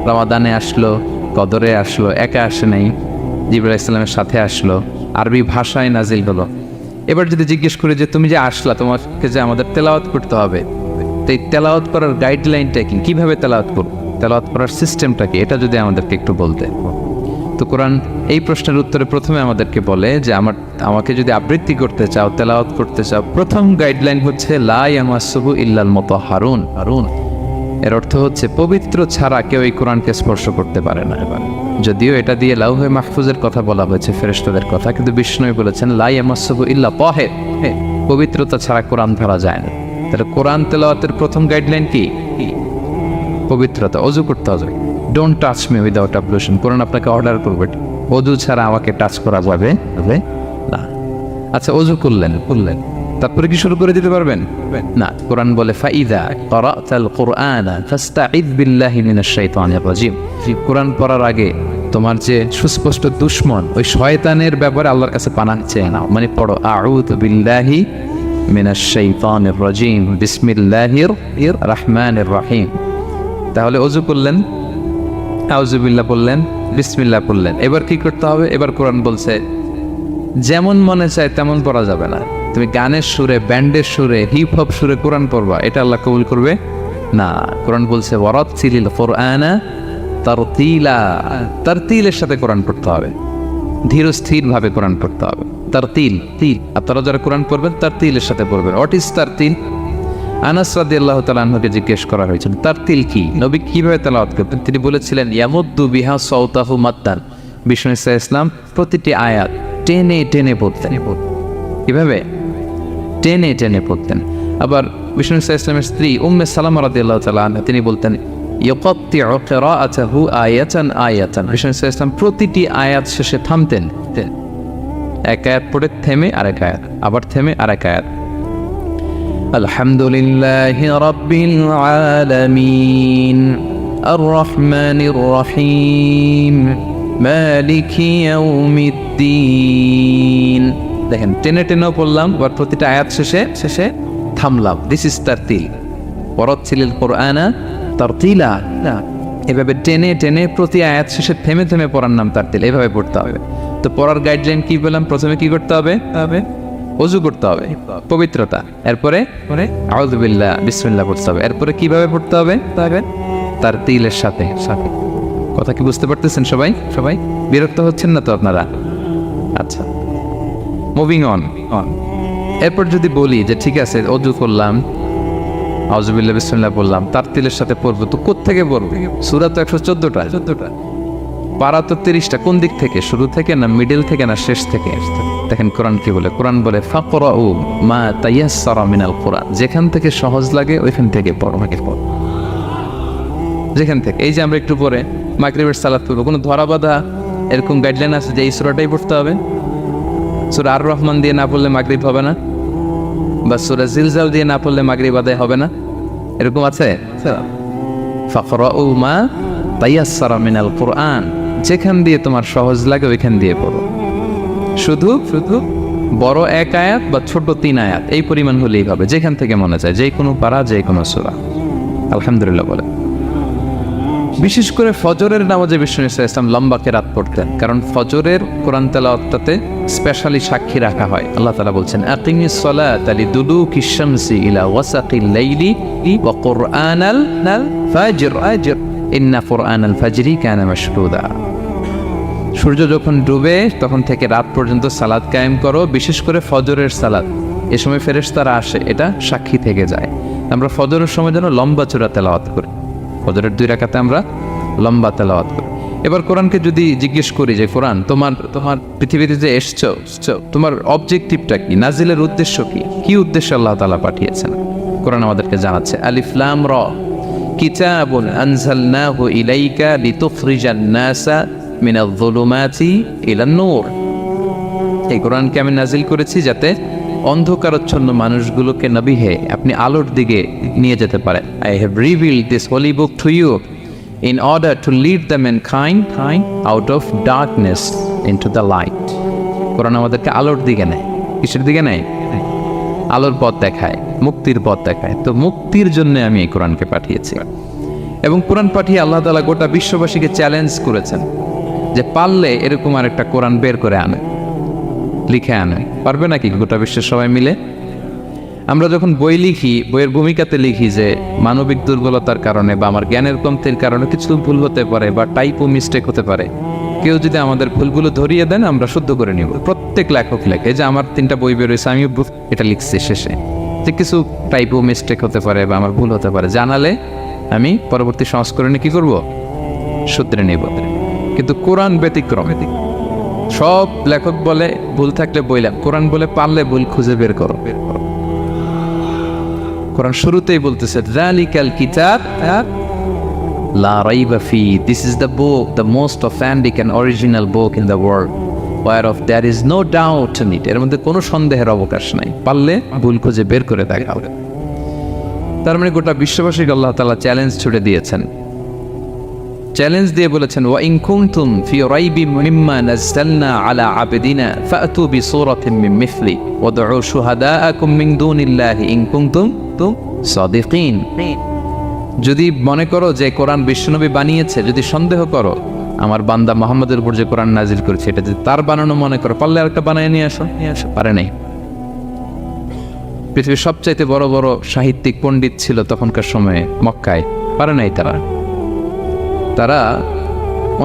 রমাদানে আসলো, কদরে আসলো, একা আসে নাই, জিবরাইল ইসলামের সাথে আসলো, আরবি ভাষায় নাজিল হলো। এবার যদি জিজ্ঞেস করি যে তুমি যে আসলা, তোমাকে যে আমাদের তেলাওয়াত করতে হবে, তো এই তেলাওয়াত করার গাইডলাইনটা কি, কিভাবে তেলাওয়াত করব, তেলাওয়াত করার সিস্টেমটা কি, এটা যদি আমাদেরকে একটু বলতে। তো কোরআন এই প্রশ্নের উত্তরে প্রথমে আমাদেরকে বলে যে আমাকে যদি আবৃত্তি করতে চাও, তেলাওয়াত করতে চাও, প্রথম গাইডলাইন হচ্ছে লা ইয়ামাসসুহু ইল্লাল মুতাহহারুন। এর অর্থ হচ্ছে পবিত্র ছাড়া কেউ এই কোরআনকে স্পর্শ করতে পারে না। যদিও এটা দিয়ে লাউহে মাহফুজের কথা বলা হয়েছে, ফেরেশতাদের কথা, কিন্তু বিষ্ণু বলেছেন লা ইয়ামাসসুহু ইল্লা তাহির, পবিত্রতা ছাড়া কোরআন ধরা যায় না। তাহলে কোরআন তেলাওয়াতের প্রথম গাইডলাইন কি? পবিত্রতা, ওযু করতে হবে। ডোন্ট টাচ মি উইদাউট অ্যাবলুশন, কোরআন আপনাকে অর্ডার করবে ওযু ছাড়া আমাকে টাচ করা যাবে না। আচ্ছা, ওযু করলেন, তারপরে কি শুরু করে দিতে পারবেন? না, কোরআন বলে ফাইদা ক্বারাতাল কুরআনা ফাস্তাঈদ বিল্লাহি মিনাশ শাইতানির রাজিম। কোরআন পড়ার আগে তোমার যে সুস্পষ্ট দুশমন ওই শয়তানের ব্যাপারে আল্লাহর কাছে পানাহ চেয়ে নাও, মানে পড়ো আউযু বিল্লাহি মিনাশ শাইতানির রাজিম বিসমিল্লাহির রহমানির রহিম। তাহলে ওযু করলেন, আউযু বিল্লাহ বললেন, বিসমিল্লাহ বললেন। এবার কি করতে হবে? এবার কোরআন বলছে যেমন মনে চায় তেমন পড়া যাবে না। তুমি গানের সুরে, ব্যান্ডের সুরে, হিপ হপ সুরে কোরআন পড়বা, এটা আল্লাহ কবুল করবে না। কোরআন বলছে ওয়ারাত্তিলিল কুরআনা তারতিলা, তারতিলের সাথে কোরআন পড়তে হবে, ধীর স্থির ভাবে কোরআন পড়তে হবে। তারতিল, আপনারা যারা কোরআন পড়বেন তারতিলের সাথে পড়বেন। What is তারতিল? আনাস রাদিয়াল্লাহু তাআলা আনহুকে জিজ্ঞেস করা হয়েছিল তারতিল কি, নবী কিভাবে তেলাওয়াত করতেন। তিনি বলেছিলেন ইয়ামুদ্দু বিহা সাওতাহু মাদ্দান, বিষ্ণু ইসলাম প্রতিটি আয়াত টেনে টেনে পড়তেন। কিভাবে? টেনে টেনে পড়তেন। আবার বিষ্ণু ইসলামের স্ত্রী উম্মে সালামা রাদিয়াল্লাহু তাআলা আনহা তিনি বলতেন ইয়াকাত্তিউ কিরাআতাহু আয়াতান আয়াতান, বিষ্ণু ইসলাম প্রতিটি আয়াত শেষে থামতেন, এক আয়াত পড়ে থেমে আরেক আয়াত, আবার থেমে আরেক আয়াত। আলহামদুলিল্লাহি রাব্বিল আলামিন আর রহমানির রহিম মালিকি ইয়াউমিদ্দিন। দেখেন, টেনে টেনেও পড়লাম, আবার প্রতিটা আয়াত শেষে থামলাম। This is তারতিল। ওয়ারাত্তিলিল কুরআনা তারতিলা, এভাবে টেনে টেনে প্রতি আয়াত শেষে থেমে থেমে পড়ার নাম তারতিল। এভাবে পড়তে হবে। তো পড়ার গাইডলাইন কি বললাম? প্রথমে কি করতে হবে? ওযু করতে হবে, পবিত্রতা। এরপরে আউযু বিল্লাহ বিসমিল্লাহ পড়তে হবে। এরপরে কিভাবে পড়তে হবে? তারতিলের সাথে। কথা কি বুঝতে পারতেছেন সবাই? বিরক্ত হচ্ছেন না তো আপনারা? আচ্ছা, মুভিং অন। এরপর যদি বলি যে ঠিক আছে ওযু করলাম, আউযু বিল্লাহ বিসমিল্লাহ বললাম, তারতিলের সাথে পড়বো, তো কোত্থেকে পড়বো? সূরা তো 114টা, পারা তো 30টা। কোন দিক থেকে? শুরু থেকে না মিডল থেকে না শেষ থেকে? দেখেন কোরআন কি বলে। কোরআন বলে ফাকরাউ মা তায়াসসারা মিনাল কুরআন, যেখান থেকে সহজ লাগে ওইখান থেকে পড়ো, যেখান থেকে। এই যে আমরা একটু পরে মাগরিবের সালাত পড়বো, কোনো ধরা বাঁধা এরকম গাইডলাইন আছে যে এই সূরাটাই পড়তে হবে? সূরা আর রহমান দিয়ে না পড়লে মাগরিব হবে না, বা সূরা জিলজাল দিয়ে না পড়লে মাগরিব আদায় হবে না, এরকম আছে? ফাকরাউ মা তায়াসসারা মিনাল কুরআন, যেখান দিয়ে তোমার সহজ লাগে ওইখান দিয়ে পড়ো। শুধু বড় এক আয়াত বা ছোট 3 আয়াত এই পরিমাণ হলেই হবে, যেখান থেকে মনে চায়, যে কোনো পারা, যে কোনো সূরা। আলহামদুলিল্লাহ বলে। বিশেষ করে ফজরের নামাজে বিষ্ণু ইসলাম লম্বা কেরাত পড়তেন, কারণ ফজরের কোরআন তেলাওয়াতটাতে স্পেশালি সাক্ষী রাখা হয়। আল্লাহ তাআলা বলছেন আকিমিস সালাতা লিদুলুকিশ শামসি ইলা ওয়াসাকিল লাইলি ওয়া কুরআনাল ফাজর ইন্না কুরআনাল ফাজরি কানা মাশহুদা। সূর্য যখন ডুবে তখন থেকে রাত পর্যন্ত সালাত কায়েম করো, বিশেষ করে ফজরের সালাত। এ সময় ফেরেশতারা আসে, এটা সাক্ষী থেকে যায়। আমরা ফজরের সময় যেন লম্বা চূড়া তেলাওয়াত করি, ফজরের 2 রাকাতে আমরা লম্বা তেলাওয়াত করি। এবার কোরআনকে যদি জিজ্ঞেস করি যে কোরআন তোমার পৃথিবীতে যে এসছো, তোমার অবজেক্টিভটা কি, নাজিলের উদ্দেশ্য কি উদ্দেশ্যে আল্লাহ তাআলা পাঠিয়েছেন, কোরআন আমাদেরকে জানাচ্ছে। আলিফ লাম র কিতাবুন আনজালনাহু ইলাইকা লিতুখরিজান নাসা মিনাল যুলুমাতি ইলান নূর। এই কোরআনকে আমি নাজিল করেছি যাতে অন্ধকারাচ্ছন্ন মানুষগুলোকে নবী হে আপনি আলোর দিকে নিয়ে যেতে পারেন। I have revealed this holy book to you in order to lead the mankind out of darkness into the light. কোরআন আমাদেরকে আলোর দিকে নেয়। কিসের দিকে নেয়? আলোর পথ দেখায়, মুক্তির পথ দেখায়। তো মুক্তির জন্য আমি এই কোরআনকে পাঠিয়েছি। এবং কোরআন পাঠিয়ে আল্লাহ তাআলা গোটা বিশ্ববাসীকে চ্যালেঞ্জ করেছেন যে পারলে এরকম আরেকটা কোরআন বের করে আনে, লিখে আনে। পারবে নাকি গোটা বিশ্বের সবাই মিলে? আমরা যখন বই লিখি, বইয়ের ভূমিকাতে লিখি যে মানবিক দুর্বলতার কারণে বা আমার জ্ঞানের কমতির কারণে কিছু ভুল হতে পারে বা টাইপও মিস্টেক হতে পারে। কেউ যদি আমাদের ভুলগুলো ধরিয়ে দেন আমরা শুদ্ধ করে নিব। প্রত্যেক লেখক লেখে যে আমার 3টা বই বেরোয়েছে, আমি এটা লিখছি শেষে, যে কিছু টাইপও মিস্টেক হতে পারে বা আমার ভুল হতে পারে, জানালে আমি পরবর্তী সংস্করণে কি করব? শুধরে নেব। কিন্তু কোরআন ব্যতিক্রম। সব লেখক বলে ভুল থাকলে বইলাম, কোরআন বলে পারলে ভুল খুঁজে বের করো। কোরআন শুরুতেই বলতেছে যালিকাল কিতাব লা রাইবা ফি, this is the book, the most authentic and original book in the world, whereof there is no doubt in it। এর মধ্যে কোনো সন্দেহের অবকাশ নাই, পারলে ভুল খুঁজে বের করে দেখাও। তার মানে গোটা বিশ্ববাসীকে আল্লাহ তাআলা চ্যালেঞ্জ ছুড়ে দিয়েছেন। চ্যালেঞ্জ দিয়ে বলেছেন ওয়া ইন কুনতুম ফি রাইবিম মিম্মা নাযালনা আলা আবদিনা ফাতু বিসূরাতিন মিন মিথলি ওয়াদউ শুহাদাআকুম মিন দুনিল্লাহি ইন কুনতুম সাদিকিন। যদি মনে করো যে কোরআন বিশ্বনবী বানিয়েছে, যদি সন্দেহ করো আমার বান্দা মুহাম্মদের উপর যে কোরআন নাজিল করেছে এটা যদি তার বানানো মনে করো, পারলে আরেকটা বানিয়ে নিয়ে আসো। পারে নাই। পৃথিবীর সবচাইতে বড় বড় সাহিত্যিক পণ্ডিত ছিল তখনকার সময়ে মক্কায়, পারে নাই তারা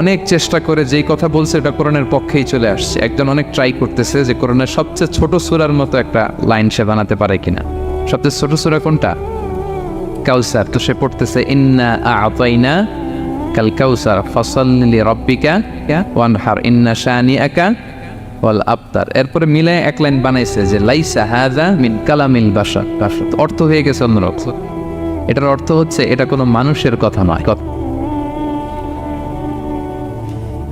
অনেক চেষ্টা করে যেই কথা বলছে এটা কোরআনের পক্ষেই চলে আসছে। একজন অনেক ট্রাই করতেছে যে কোরআনের সবচেয়ে ছোট সূরার মতো একটা লাইন সে বানাতে পারে কিনা। সবচেয়ে ছোট সূরা কোনটা? কাউসার। তো সে পড়তেছে ইন্না আ'তাইনা কাল কাউসার ফাসাল্লি লিরাব্বিকা ওয়ানহার ইন্না শানিআকা ওয়াল আবতার। এরপরে মিলে এক লাইন বানাইছে যে লাইসা হাযা মিন কালামিল বাশার। অর্থ হয়ে গেছে অন্যরকম। এটার অর্থ হচ্ছে এটা কোনো মানুষের কথা নয়।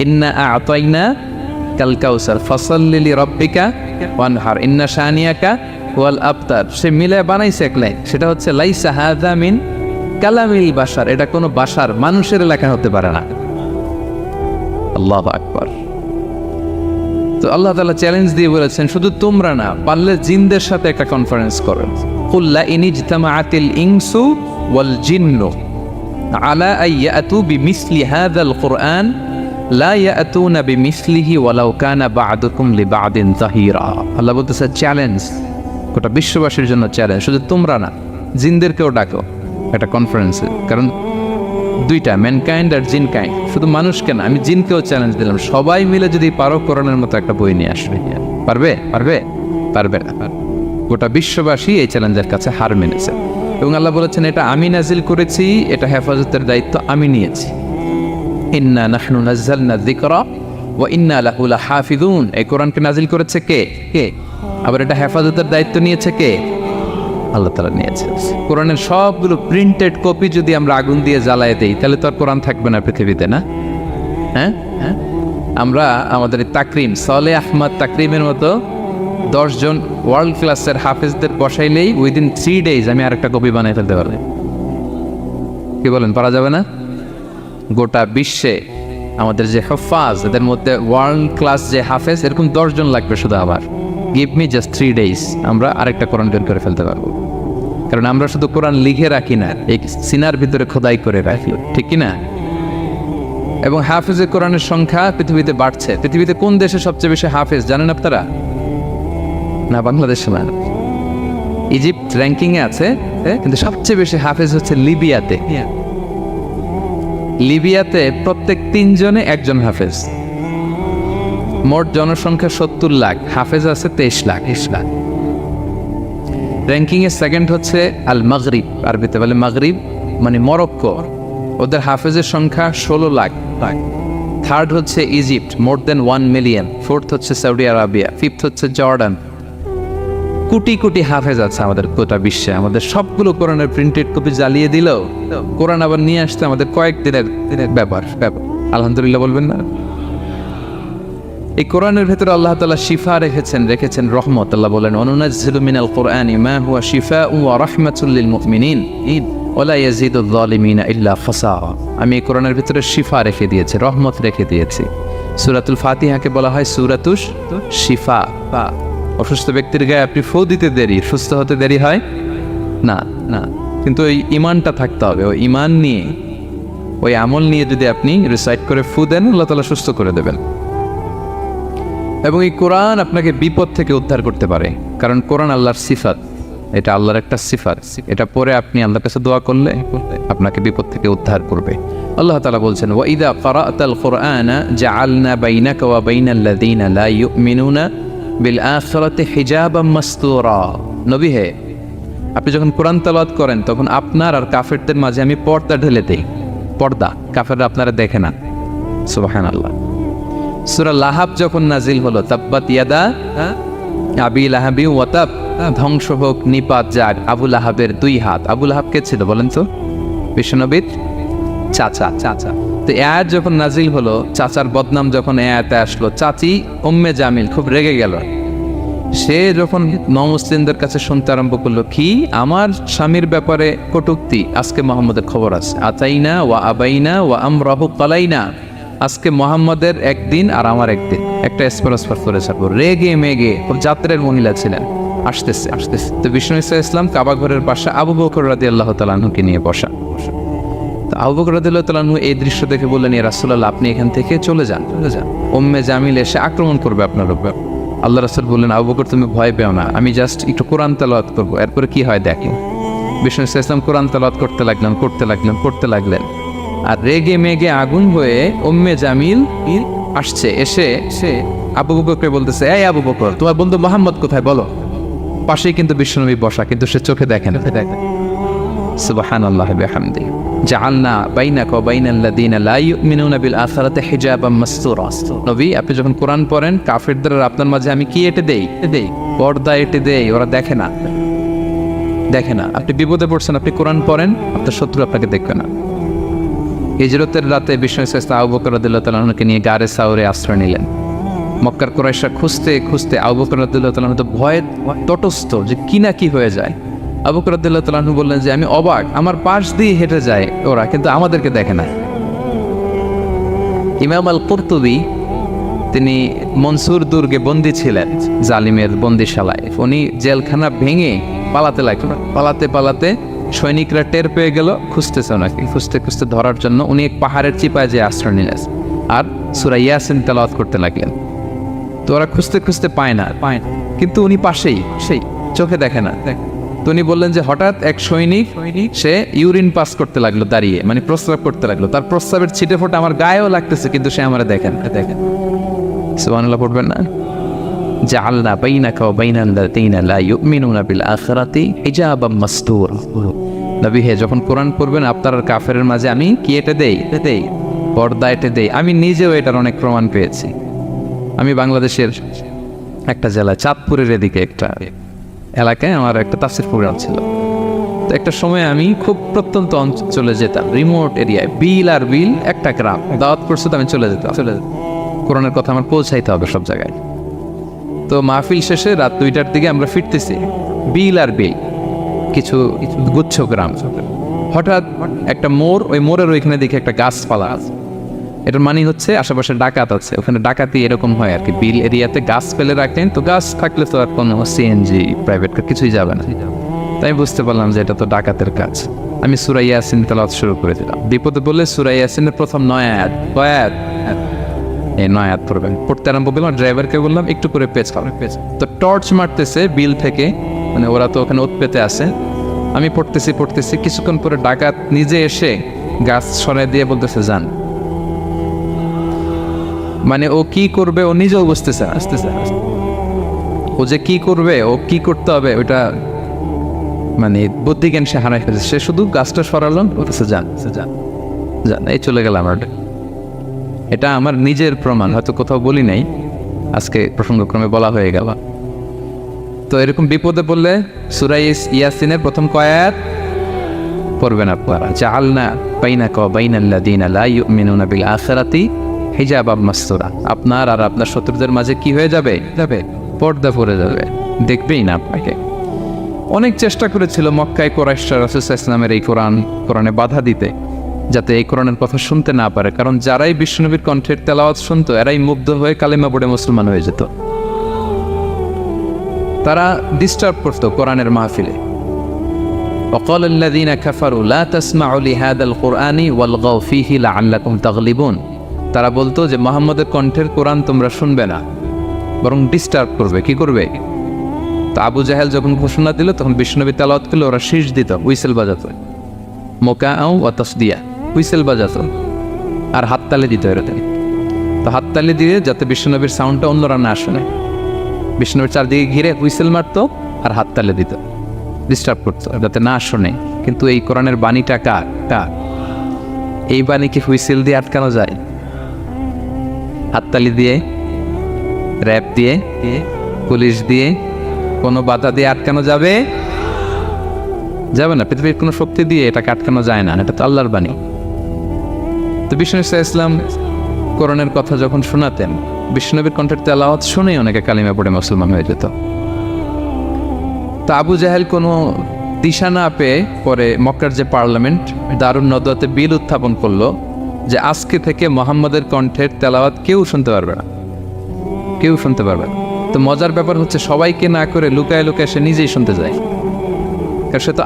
ইন্না আ'তাইনা কাল কাউসার ফাসাল্লি লিরাব্বিকা ওয়ানহার ইন্না শানিআকা ওয়াল আবতার। সে মিলে বানাইছে এক লাইন, সেটা হচ্ছে লাইসা হাযা মিন কালামিল বাশার। এটা কোনো বাশার, মানুষের লেখা হতে পারে না। আল্লাহু আকবার। তো আল্লাহ তাআলা চ্যালেঞ্জ দিয়ে বলেছেন শুধু তোমরা না, পারলে জিনদের সাথে একটা কনফারেন্স করো। কুল লা ইন ইজতামাআতিল ইনসু ওয়াল জিন্নু আলা আইয়াতু বিমিসলি হাযাল কুরআন লা ইয়াতুনা বিমিসলিহি ওয়ালাউ কানা বা'দুকুম লিবা'দিন যাহিরা। আল্লাহ বলতেছে চ্যালেঞ্জ, গোটা বিশ্ববাসীর জন্য চ্যালেঞ্জ। শুধু তোমরা না, জিনদেরকেও ডাকো একটা কনফারেন্সে। কারণ দুইটা, ম্যানকাইন্ড আর জিনকাইন্ড। শুধু মানুষকে না, আমি জিনকেও চ্যালেঞ্জ দিলাম, সবাই মিলে যদি পারো কোরআনের মতো একটা বই নিয়ে আসবে। পারবে? পারবে না। গোটা বিশ্ববাসী এই চ্যালেঞ্জের কাছে হার মেনেছে। এবং আল্লাহ বলেছেন এটা আমি নাজিল করেছি, এটা হেফাজতের দায়িত্ব আমি নিয়েছি। ইন্না নাহনু নাযালনা যিকরা ওয়া ইন্না লাহু লাহাফিজুন। এই কোরআনকে নাজিল করেছে কে? আবার এটা হেফাজতের দায়িত্ব নিয়েছে কে? আল্লাহ তাআলা নিয়েছে। কোরআনের সবগুলো প্রিন্টেড কপি যদি আমরা আগুন দিয়ে জ্বালায় দেই তাহলে তো আর কোরআন থাকবে না পৃথিবীতে, না? হ্যাঁ, আমরা আমাদের তাকরিম সালেহ আহমদ তাকরিমের মতো 10 জন ওয়ার্ল্ড ক্লাসের হাফেজদের বসাইলেই উইদিন 3 days আমি আরেকটা কপি বানাই ফেলতে পারবো। কি বলেন, পারা যাবে না? গোটা বিশ্বে আমাদের যে হাফাজ, এদের মধ্যে ওয়ার্ল্ড ক্লাস যে হাফেজ এরকম 10 জন লাগবে শুধু। আবার গিভ মি জাস্ট 3 days, আমরা আরেকটা কোরআন বের করে ফেলতে পারবো। কারণ আমরা শুধু কোরআন লিখে রাখি না, এই সিনার ভিতরে খোদাই করে রাখি, ঠিক কি না? এবং হাফেজে কোরআনের সংখ্যা পৃথিবীতে বাড়ছে। পৃথিবীতে কোন দেশে সবচেয়ে বেশি হাফেজ জানেন আপনারা? না, বাংলাদেশে না। ইজিপ্ট র্যাঙ্কিংয়ে আছে, কিন্তু সবচেয়ে বেশি হাফেজ হচ্ছে লিবিয়াতে। লিবিয়াতে প্রত্যেক 3 জনে একজন হাফেজ। মোট জনসংখ্যা 70 লাখ, হাফেজ আছে 23 লাখ। র্যাঙ্কিংয়ে সেকেন্ড হচ্ছে আল মাগরিব, আরবিতে বলে মাগরিব মানে মরক্কো, ওদের হাফেজের সংখ্যা 16 লাখ। থার্ড হচ্ছে ইজিপ্ট, মোর দেন 1 মিলিয়ন। ফোর্থ হচ্ছে সৌদি আরবিয়া, ফিফথ হচ্ছে জর্ডান। কোটি কোটি হাফেজ আছে আমাদের গোটা বিশ্বে, আমাদের সবগুলো কোরআনের প্রিন্টেড কপি জ্বালিয়ে দিলেও কোরআন আবার নিয়ে আসতে আমাদের কয়েকদিনের ব্যাপার। আলহামদুলিল্লাহ বলবেন না? এই কোরআনের ভেতরে আল্লাহ তাআলা শিফা রেখেছেন রহমত। আল্লাহ বলেন, অনুনাজ্জিলু মিনাল কুরআনি মা হুয়া শিফাউন ওয়া রাহমাতুল লিল মুমিনিন ওয়া লা ইয়াজিদুয যালিমিনা ইল্লা খাসারা। আমি এই কোরআনের ভিতরে শিফা রেখে দিয়েছি, রহমত রেখে দিয়েছি। সূরাতুল ফাতিহাকে বলা হয় সূরাতুশ শিফা। অসুস্থ ব্যক্তির গায়ে আপনি ফু দিতে দেরি, সুস্থ হতে দেরি হয় না না, কিন্তু ওই ঈমানটা থাকতে হবে। ওই ঈমান নিয়ে, ওই আমল নিয়ে যদি আপনি রিসাইট করে ফু দেন, আল্লাহ তাআলা সুস্থ করে দেবেন। এবং এই কোরআন আপনাকে বিপদ থেকে উদ্ধার করতে পারে, কারণ কোরআন আল্লাহর সিফাত, এটা আল্লাহর একটা সিফাত। এটা পরে আপনি আল্লাহর কাছে দোয়া করলে আপনাকে বিপদ থেকে উদ্ধার করবে। আল্লাহ তাআলা বলছেন, ওয়া ইযা ক্বারা'তাল কুরআনা জাআলনা বাইনাকা ওয়া বাইনাল্লাযীনা লা ইউমিনুনা বিল আখিরাতি হিজাবাম মাসতুরা। নবী হে, আপনি যখন কোরআন তেলাওয়াত করেন তখন আপনার আর কাফেরদের মাঝে আমি পর্দা ঢেলে দেই। পর্দা, কাফেররা আপনারা দেখে না। সুবহানাল্লাহ। সূরা লাহাব যখন নাজিল হলো, তাব্বাত ইয়াদা আবি লাহাবি ওয়া তাব, ধ্বংস হোক নিপাত যাক আবু লাহাবের 2 হাত। আবু লাহাব কে ছিল বলেন তো? বিশ্বনবীর চাচা। তো আয়াত যখন নাজিল হলো, চাচার বদনাম যখন আয়াতে আসলো, চাচি উম্মে জামিল খুব রেগে গেল। সে যখন নমুসলিমদের কাছে শুনতে আরম্ভ করলো, কি আমার স্বামীর ব্যাপারে কটূক্তি, আজকে মুহাম্মদের খবর আছে। আতাইনা ওয়া আবাইনা ওয়া আমরাহু কালাইনা, আজকে মুহাম্মদের একদিন আর আমার একদিন, একটা স্পরস্পর করে ছাড়বো। রেগে মেগে, খুব জাত্রের মহিলা ছিলেন। আসতেছে। তো বিষ্ণু ইসলাম কাবা ঘরের পাশে আবু বকর রাদিয়াল্লাহু তাআলা আনহুকে নিয়ে বসা। তো আবু বকর রাদিয়াল্লাহু তাআলা আনহু এই দৃশ্য দেখে বললেন, ইয়া রাসূলুল্লাহ, আপনি এখান থেকে চলে যান। উম্মে জামিল এসে আক্রমণ করবে আপনার উপর। আল্লাহ রাসূল বললেন, আবু বকর তুমি ভয় পেও না, আমি জাস্ট একটু কোরআন তেলাওয়াত করবো, এরপরে কি হয় দেখো। বিষ্ণু ইসলাম কোরআন তেলাওয়াত করতে লাগলেন। আর রেগে মেগে আগুন হয়ে উম্মে জামিল আসছে। এসে আবু বকরকে বলতেছে, এই আবু বকর, তোমার বন্ধু মুহাম্মদ কোথায় বলো। পাশেই কিন্তু বিশ্বনবী বসা, কিন্তু সে চোখে দেখে না। সুবহানাল্লাহ বিহামদিহি জাআলনা বাইনাকা ওয়া বাইনাল্লাযীনা লা ইউমিনুনা বিল আখিরাতি হিজাবাম মাসতুরা। নবী, আপনি যখন কোরআন পড়েন, কাফেরদের আর আপনার মাঝে আমি কি এঁটে দেই? পর্দা এঁটে দেই, ওরা দেখে না। আপনি বিপদে পড়ছেন, আপনি কোরআন পড়েন, আপনার শত্রু আপনাকে দেখবে না। হিজরতের রাতে বিষ্ণু ইসলাম আবু বকর রাদিয়াল্লাহু তাআলা আনহুকে নিয়ে গারে সাউরে আশ্রয় নিলেন। মক্কার কুরাইশরা খুঁজতে আবু বকর রাদিয়াল্লাহু তাআলা আনহু তো ভয়ে তটস্থ যে কি না কি হয়ে যায়। আবু বকর রাদিয়াল্লাহু তাআলা আনহু বললেন যে আমি অবাক, আমার পাশ দিয়ে হেঁটে যায় ওরা, কিন্তু আমাদেরকে দেখে না। ইমাম আল কুরতুবী, তিনি মনসুর দুর্গে বন্দী ছিলেন, জালিমের বন্দিশালায়। উনি জেলখানা ভেঙে পালাতে সৈনিকরা টের পেয়ে গেল, খুঁজতেছে ওনাকে। খুঁজতে ধরার জন্য উনি এক পাহাড়ের চিপায় যে আশ্রয় নিলেন আর সূরা ইয়াসিন তেলাওয়াত করতে লাগলেন। তো ওরা খুঁজতে পায় না, কিন্তু উনি পাশেই, সেই চোখে দেখে না। তো উনি বললেন যে হঠাৎ এক সৈনিক সে ইউরিন পাস করতে লাগলো দাঁড়িয়ে, মানে প্রস্রাব করতে লাগলো। তার প্রস্রাবের ছিটে ফোঁটা আমার গায়েও লাগতেছে, কিন্তু সে আমারে দেখেন। সুবহানাল্লাহ পড়বেন না? জাআলনা বাইনাকা ওয়া বাইনাল্লাযীনা লা ইউমিনুনা বিল আখিরাতি হিজাবাম মাসতুরা। নবী হে, যখন কোরআন পড়বেন আপনার আর কাফেরের মাঝে আমি কি এঁটে দেই? পর্দা এঁটে দেই। আমি নিজেও এটার অনেক প্রমাণ পেয়েছি। আমি বাংলাদেশের একটা জেলা, চাঁদপুরের এদিকে একটা এলাকায় আমার একটা তাফসীর প্রোগ্রাম ছিল। তো একটা সময় আমি খুব প্রত্যন্ত অঞ্চলে যেতাম, রিমোট এরিয়ায়, বিল একটা গ্রাম। দাওয়াত করছে তো আমি চলে যেতাম। কোরআনের কথা আমার পৌঁছাইতে হবে সব জায়গায়। তো মাহফিল শেষে রাত 2টার দিকে আমরা ফিরতেছি, বিল কিছু গুচ্ছ গ্রাম। হঠাৎ একটা মোড়, ওই মোড়ের ওইখানে দেখি একটা গাছপালা আছে। এটার মানে হচ্ছে আশেপাশে ডাকাত আছে, ওখানে ডাকাতি এরকম হয় আর কি। বিল এরিয়াতে গাছ ফেলে রাখেন, তো গাছ থাকলে তো আর কোনো সিএনজি প্রাইভেট কার কিছুই যাবে না। তাই বুঝতে পারলাম যে এটা তো ডাকাতের কাজ। আমি সূরা ইয়াসিন তেলাওয়াত শুরু করে দিলাম। বিপদে বলে সূরা ইয়াসিনের প্রথম 9 আয়াত, এই 9 আয়াত পড়বেন। পড়তে আরম্ভ করলাম, ড্রাইভারকে বললাম একটু করে পেজ। তো টর্চ মারতেছে বিল থেকে, মানে ওরা তো ওখানে উৎপেতে আছে। আমি পড়তেছি, কিছুক্ষণ পরে ডাকাত নিজে এসে গাছ সরাই দিয়ে বলতেছে যান। মানে ও কি করবে ও নিজেও বুঝতেছে। ও যে কি করবে, ও কি করতে হবে, ওইটা মানে বুদ্ধিজ্ঞান সে হারাই ফেলেছে। সে শুধু গাছটা সরালো, বলতেছে যান। এই চলে গেলাম। এটা আমার নিজের প্রমাণ, হয়তো কোথাও বলি নাই, আজকে প্রসঙ্গক্রমে বলা হয়ে গেল। তো এরকম বিপদে পড়লে সূরা ইয়াসিনের প্রথম কয়াত পড়বেন আপনারা, জাআলনা বাইনাকা ওয়া বাইনাল্লাযীনা লা ইউমিনুনা বিল আখিরাতি হিজাবাম মাসতুরা। আপনার আর আপনার শত্রুদের মাঝে কি হয়ে যাবে? পর্দা পড়ে যাবে, দেখবেই না আপনাকে। অনেক চেষ্টা করেছিল মক্কায় কুরাইশরা রাসূল সাল্লাল্লাহু আলাইহি ওয়াসাল্লামের এই কোরআনে বাধা দিতে, যাতে এই কোরআনের কথা শুনতে না পারে। কারণ যারাই বিশ্বনবীর কণ্ঠের তেলাওয়াত শুনতো এরাই মুগ্ধ হয়ে কালেমা পড়ে মুসলমান হয়ে যেত। তারা ডিস্টার্ব করতো কোরআনের মাহফিলে। وقال الذين كفروا لا تسمعوا لهذا القرآن والغوا فيه لعلكم تغلبون। তারা বলতো যে মুহাম্মদের কণ্ঠের কোরআন তোমরা শুনবে না, বরং ডিস্টার্ব করবে। কি করবে? তো আবু জাহেল যখন ঘোষণা দিল তখন বিশ্বনবী তেলাওয়াত করলে ওরা শীষ দিত, হুইসেল বাজাতো, মোকাআউ ওয়া তাসদিয়া, হুইসেল বাজাতো আর হাততালি দিত এরকম। তো হাততালি দিয়ে যাতে বিশ্বনবীর সাউন্ডটা অন্যরা না শুনে, বিশ্বনবীর চারদিকে ঘিরে হুইসেল মারতো আর হাততালি দিত, ডিস্টার্ব করতো যাতে না শোনে। কিন্তু এই কোরআনের বাণীটা কার? এই বাণীকে হুইসেল দিয়ে আটকানো যায়? হাততালি দিয়ে, র‍্যাব দিয়ে, পুলিশ দিয়ে, কোনো বাধা দিয়ে আটকানো যাবে? যাবে না। পৃথিবীর কোনো শক্তি দিয়ে এটাকে আটকানো যায় না, এটা তো আল্লাহর বাণী। তো বিষ্ণু ইসলাম কোরআনের কথা যখন শোনাতেন, বিষ্ণুনবীর কণ্ঠের তেলাওয়াত শুনেই অনেকে কালিমা পড়ে মুসলমান হয়ে যেত। তা আবু জাহেল কোনো দিশা না পেয়ে পরে মক্কার যে পার্লামেন্ট দারুন নদওয়াতে বিল উত্থাপন করলো যে আজকে থেকে মুহাম্মদের কণ্ঠের তেলাওয়াত কেউ শুনতে পারবে না, কেউ শুনতে পারবে না। তো মজার ব্যাপার হচ্ছে সবাইকে না করে লুকায় লুকায় সে নিজেই শুনতে যায়। কারণ সে তো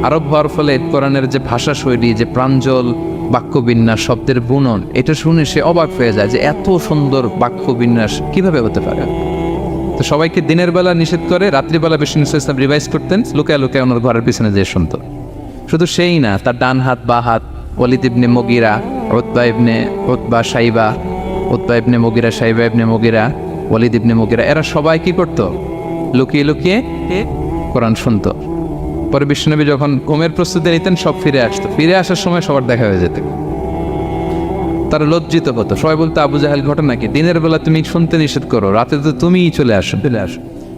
আরব হওয়ার ফলে কোরআনের যে ভাষা শৈলী, যে প্রাঞ্জল বাক্যবিন্যাস, শব্দের বুনন, এটা শুনে সে অবাক হয়ে যায় যে এত সুন্দর বাক্যবিন্যাস কিভাবে হতে পারে। তো সবাইকে দিনের বেলা নিষেধ করে, রাত্রিবেলা বিষ্ণু ইসলাম রিভাইজ করতেন, লুকায় লুকায় ওনার ঘরের পিছনে যেয়ে শুনতো। শুধু সেই না, তার ডান হাত বা হাত ওয়ালিদ ইবনে মুগীরা, উতবা ইবনে শাইবা, উতবা ইবনে মুগীরা, শাইবা ইবনে মুগীরা, ওয়ালিদ ইবনে মুগীরা, এরা সবাই কি করতো? লুকিয়ে লুকিয়ে কোরআন শুনতো। পরে বিশ্বনবী যখন ঘুমের প্রস্তুতি নিতেন সব ফিরে আসতো, ফিরে আসার সময় সবার দেখা হয়ে যেত। তারা লজ্জিত হতো, সবাই বলতো আবু জাহেল ঘটনা কি? দিনের বেলা তুমি শুনতে নিষেধ করো, রাতে তো তুমিই চলে আসো।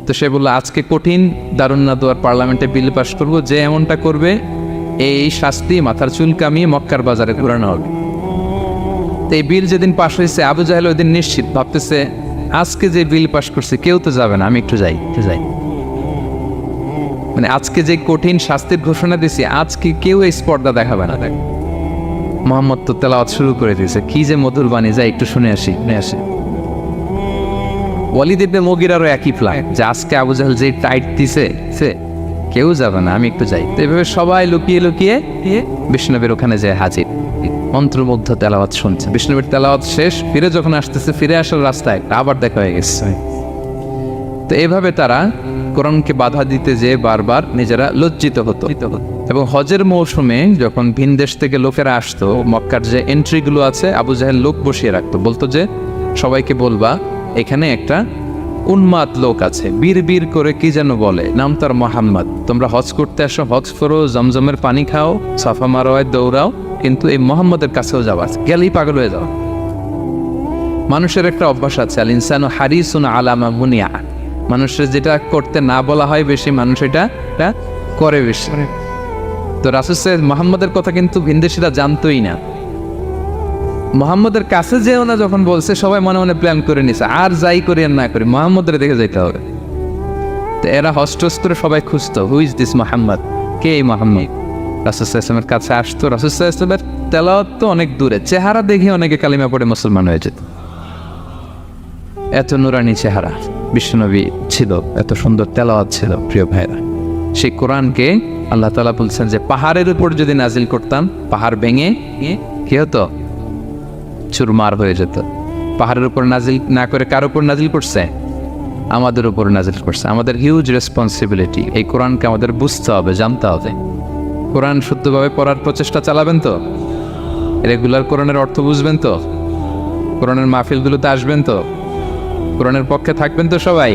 তো সে বললো আজকে কঠিন দারুন নাদওয়ার পার্লামেন্টে বিল পাস করবো, যে এমনটা করবে এই শাস্তি মাথার চুল কামিয়ে মক্কার বাজারে ঘুরানো হবে। তো এই বিল যেদিন পাশ হয়েছে আবু জাহেল ওই দিন নিশ্চিত ভাবতেছে আজকে যে বিল পাস করছে কেউ তো যাবে না, আমি একটু যাই। মানে আজকে যে কঠিন শাস্তির ঘোষণা দিছি, আজকে কেউ এই স্পর্ধা দেখাবে না। মুহাম্মদ তো তেলাওয়াত শুরু করে দিয়েছে, কি যে মধুর বাণী, যাই একটু শুনে আসি। ওয়ালিদ ইবনে মুগীরারও একই প্ল্যান যে আজকে আবু জাহেল যে টাইট দিছে কেউ যাবে না, আমি একটু যাই। তো এভাবে সবাই লুকিয়ে লুকিয়ে বিষ্ণুনবীর ওখানে যায় হাজির, মন্ত্রমুগ্ধ তেলাওয়াত শুনছে। বিষ্ণুনবীর তেলাওয়াত শেষ, ফিরে যখন আসতেছে, ফিরে আসার রাস্তায় আবার দেখা হয়ে গেছে। তো এইভাবে তারা কোরআনকে বাধা দিতে যেয়ে বারবার নিজেরা লজ্জিত হতো। এবং হজের মৌসুমে যখন ভিন দেশ থেকে লোকেরা আসতো, মক্কার যে এন্ট্রিগুলো আছে আবু জাহেল লোক বসিয়ে রাখতো, বলতো যে সবাইকে বলবা এখানে একটা উন্মাদ লোক আছে, বীর করে কি যেন বলে, নাম তার মুহাম্মদ। তোমরা হজ করতে আসো, হজ করো, জমজমের পানি খাও, সাফা মারওয়ায় দৌড়াও, কিন্তু এই মুহাম্মদের কাছেও যাওয়া, গেলেই পাগল হয়ে যাও। মানুষের একটা অভ্যাস আছে, আল ইনসানু হারিসুন আলা মা মুনিয়া, মানুষের যেটা করতে না বলা হয় বেশি, মানুষ এটা করে বেশি। তো রাসূল সাল্লাল্লাহু মুহাম্মদের কথা কিন্তু ভিনদেশীরা জানতোই না। মুহাম্মদের কাছে যেও না যখন বলছে, সবাই মনে মনে প্ল্যান করে নিছে, আর যাই করি আর না করি মুহাম্মদের দেখে যেতে হবে। তো এরা হস্টস করে সবাই খুঁজতো, হু ইজ দিস মুহাম্মদ, কে এই মুহাম্মদ? রাসূল সাল্লাল্লাহু আলাইহি ওয়াসাল্লামের কাছে আসতো। রাসূল সাল্লাল্লাহু আলাইহি ওয়াসাল্লামের তেলাওয়াত তো অনেক দূরে, চেহারা দেখে অনেকে কালিমা পড়ে মুসলমান হয়ে যেত। এত নুরানি চেহারা বিশ্বনবী ছিল, এত সুন্দর তেলাওয়াত ছিল। প্রিয় ভাইরা, সেই কোরআনকে আল্লাহ তাআলা বলছেন যে পাহাড়ের উপর যদি নাজিল করতাম, পাহাড় ভেঙে কি হতো? চুরমার হয়ে যেত। পাহাড়ের উপর নাজিল না করে কার উপর নাজিল করছে? আমাদের উপর নাজিল করছে। আমাদের হিউজ রেসপন্সিবিলিটি, এই কোরআনকে আমাদের বুঝতে হবে, জানতে হবে। কোরআন শুদ্ধভাবে পড়ার প্রচেষ্টা চালাবেন তো? রেগুলার কোরআনের অর্থ বুঝবেন তো? কোরআনের মাহফিলগুলোতে আসবেন তো? কোরআনের পক্ষে থাকবেন তো সবাই?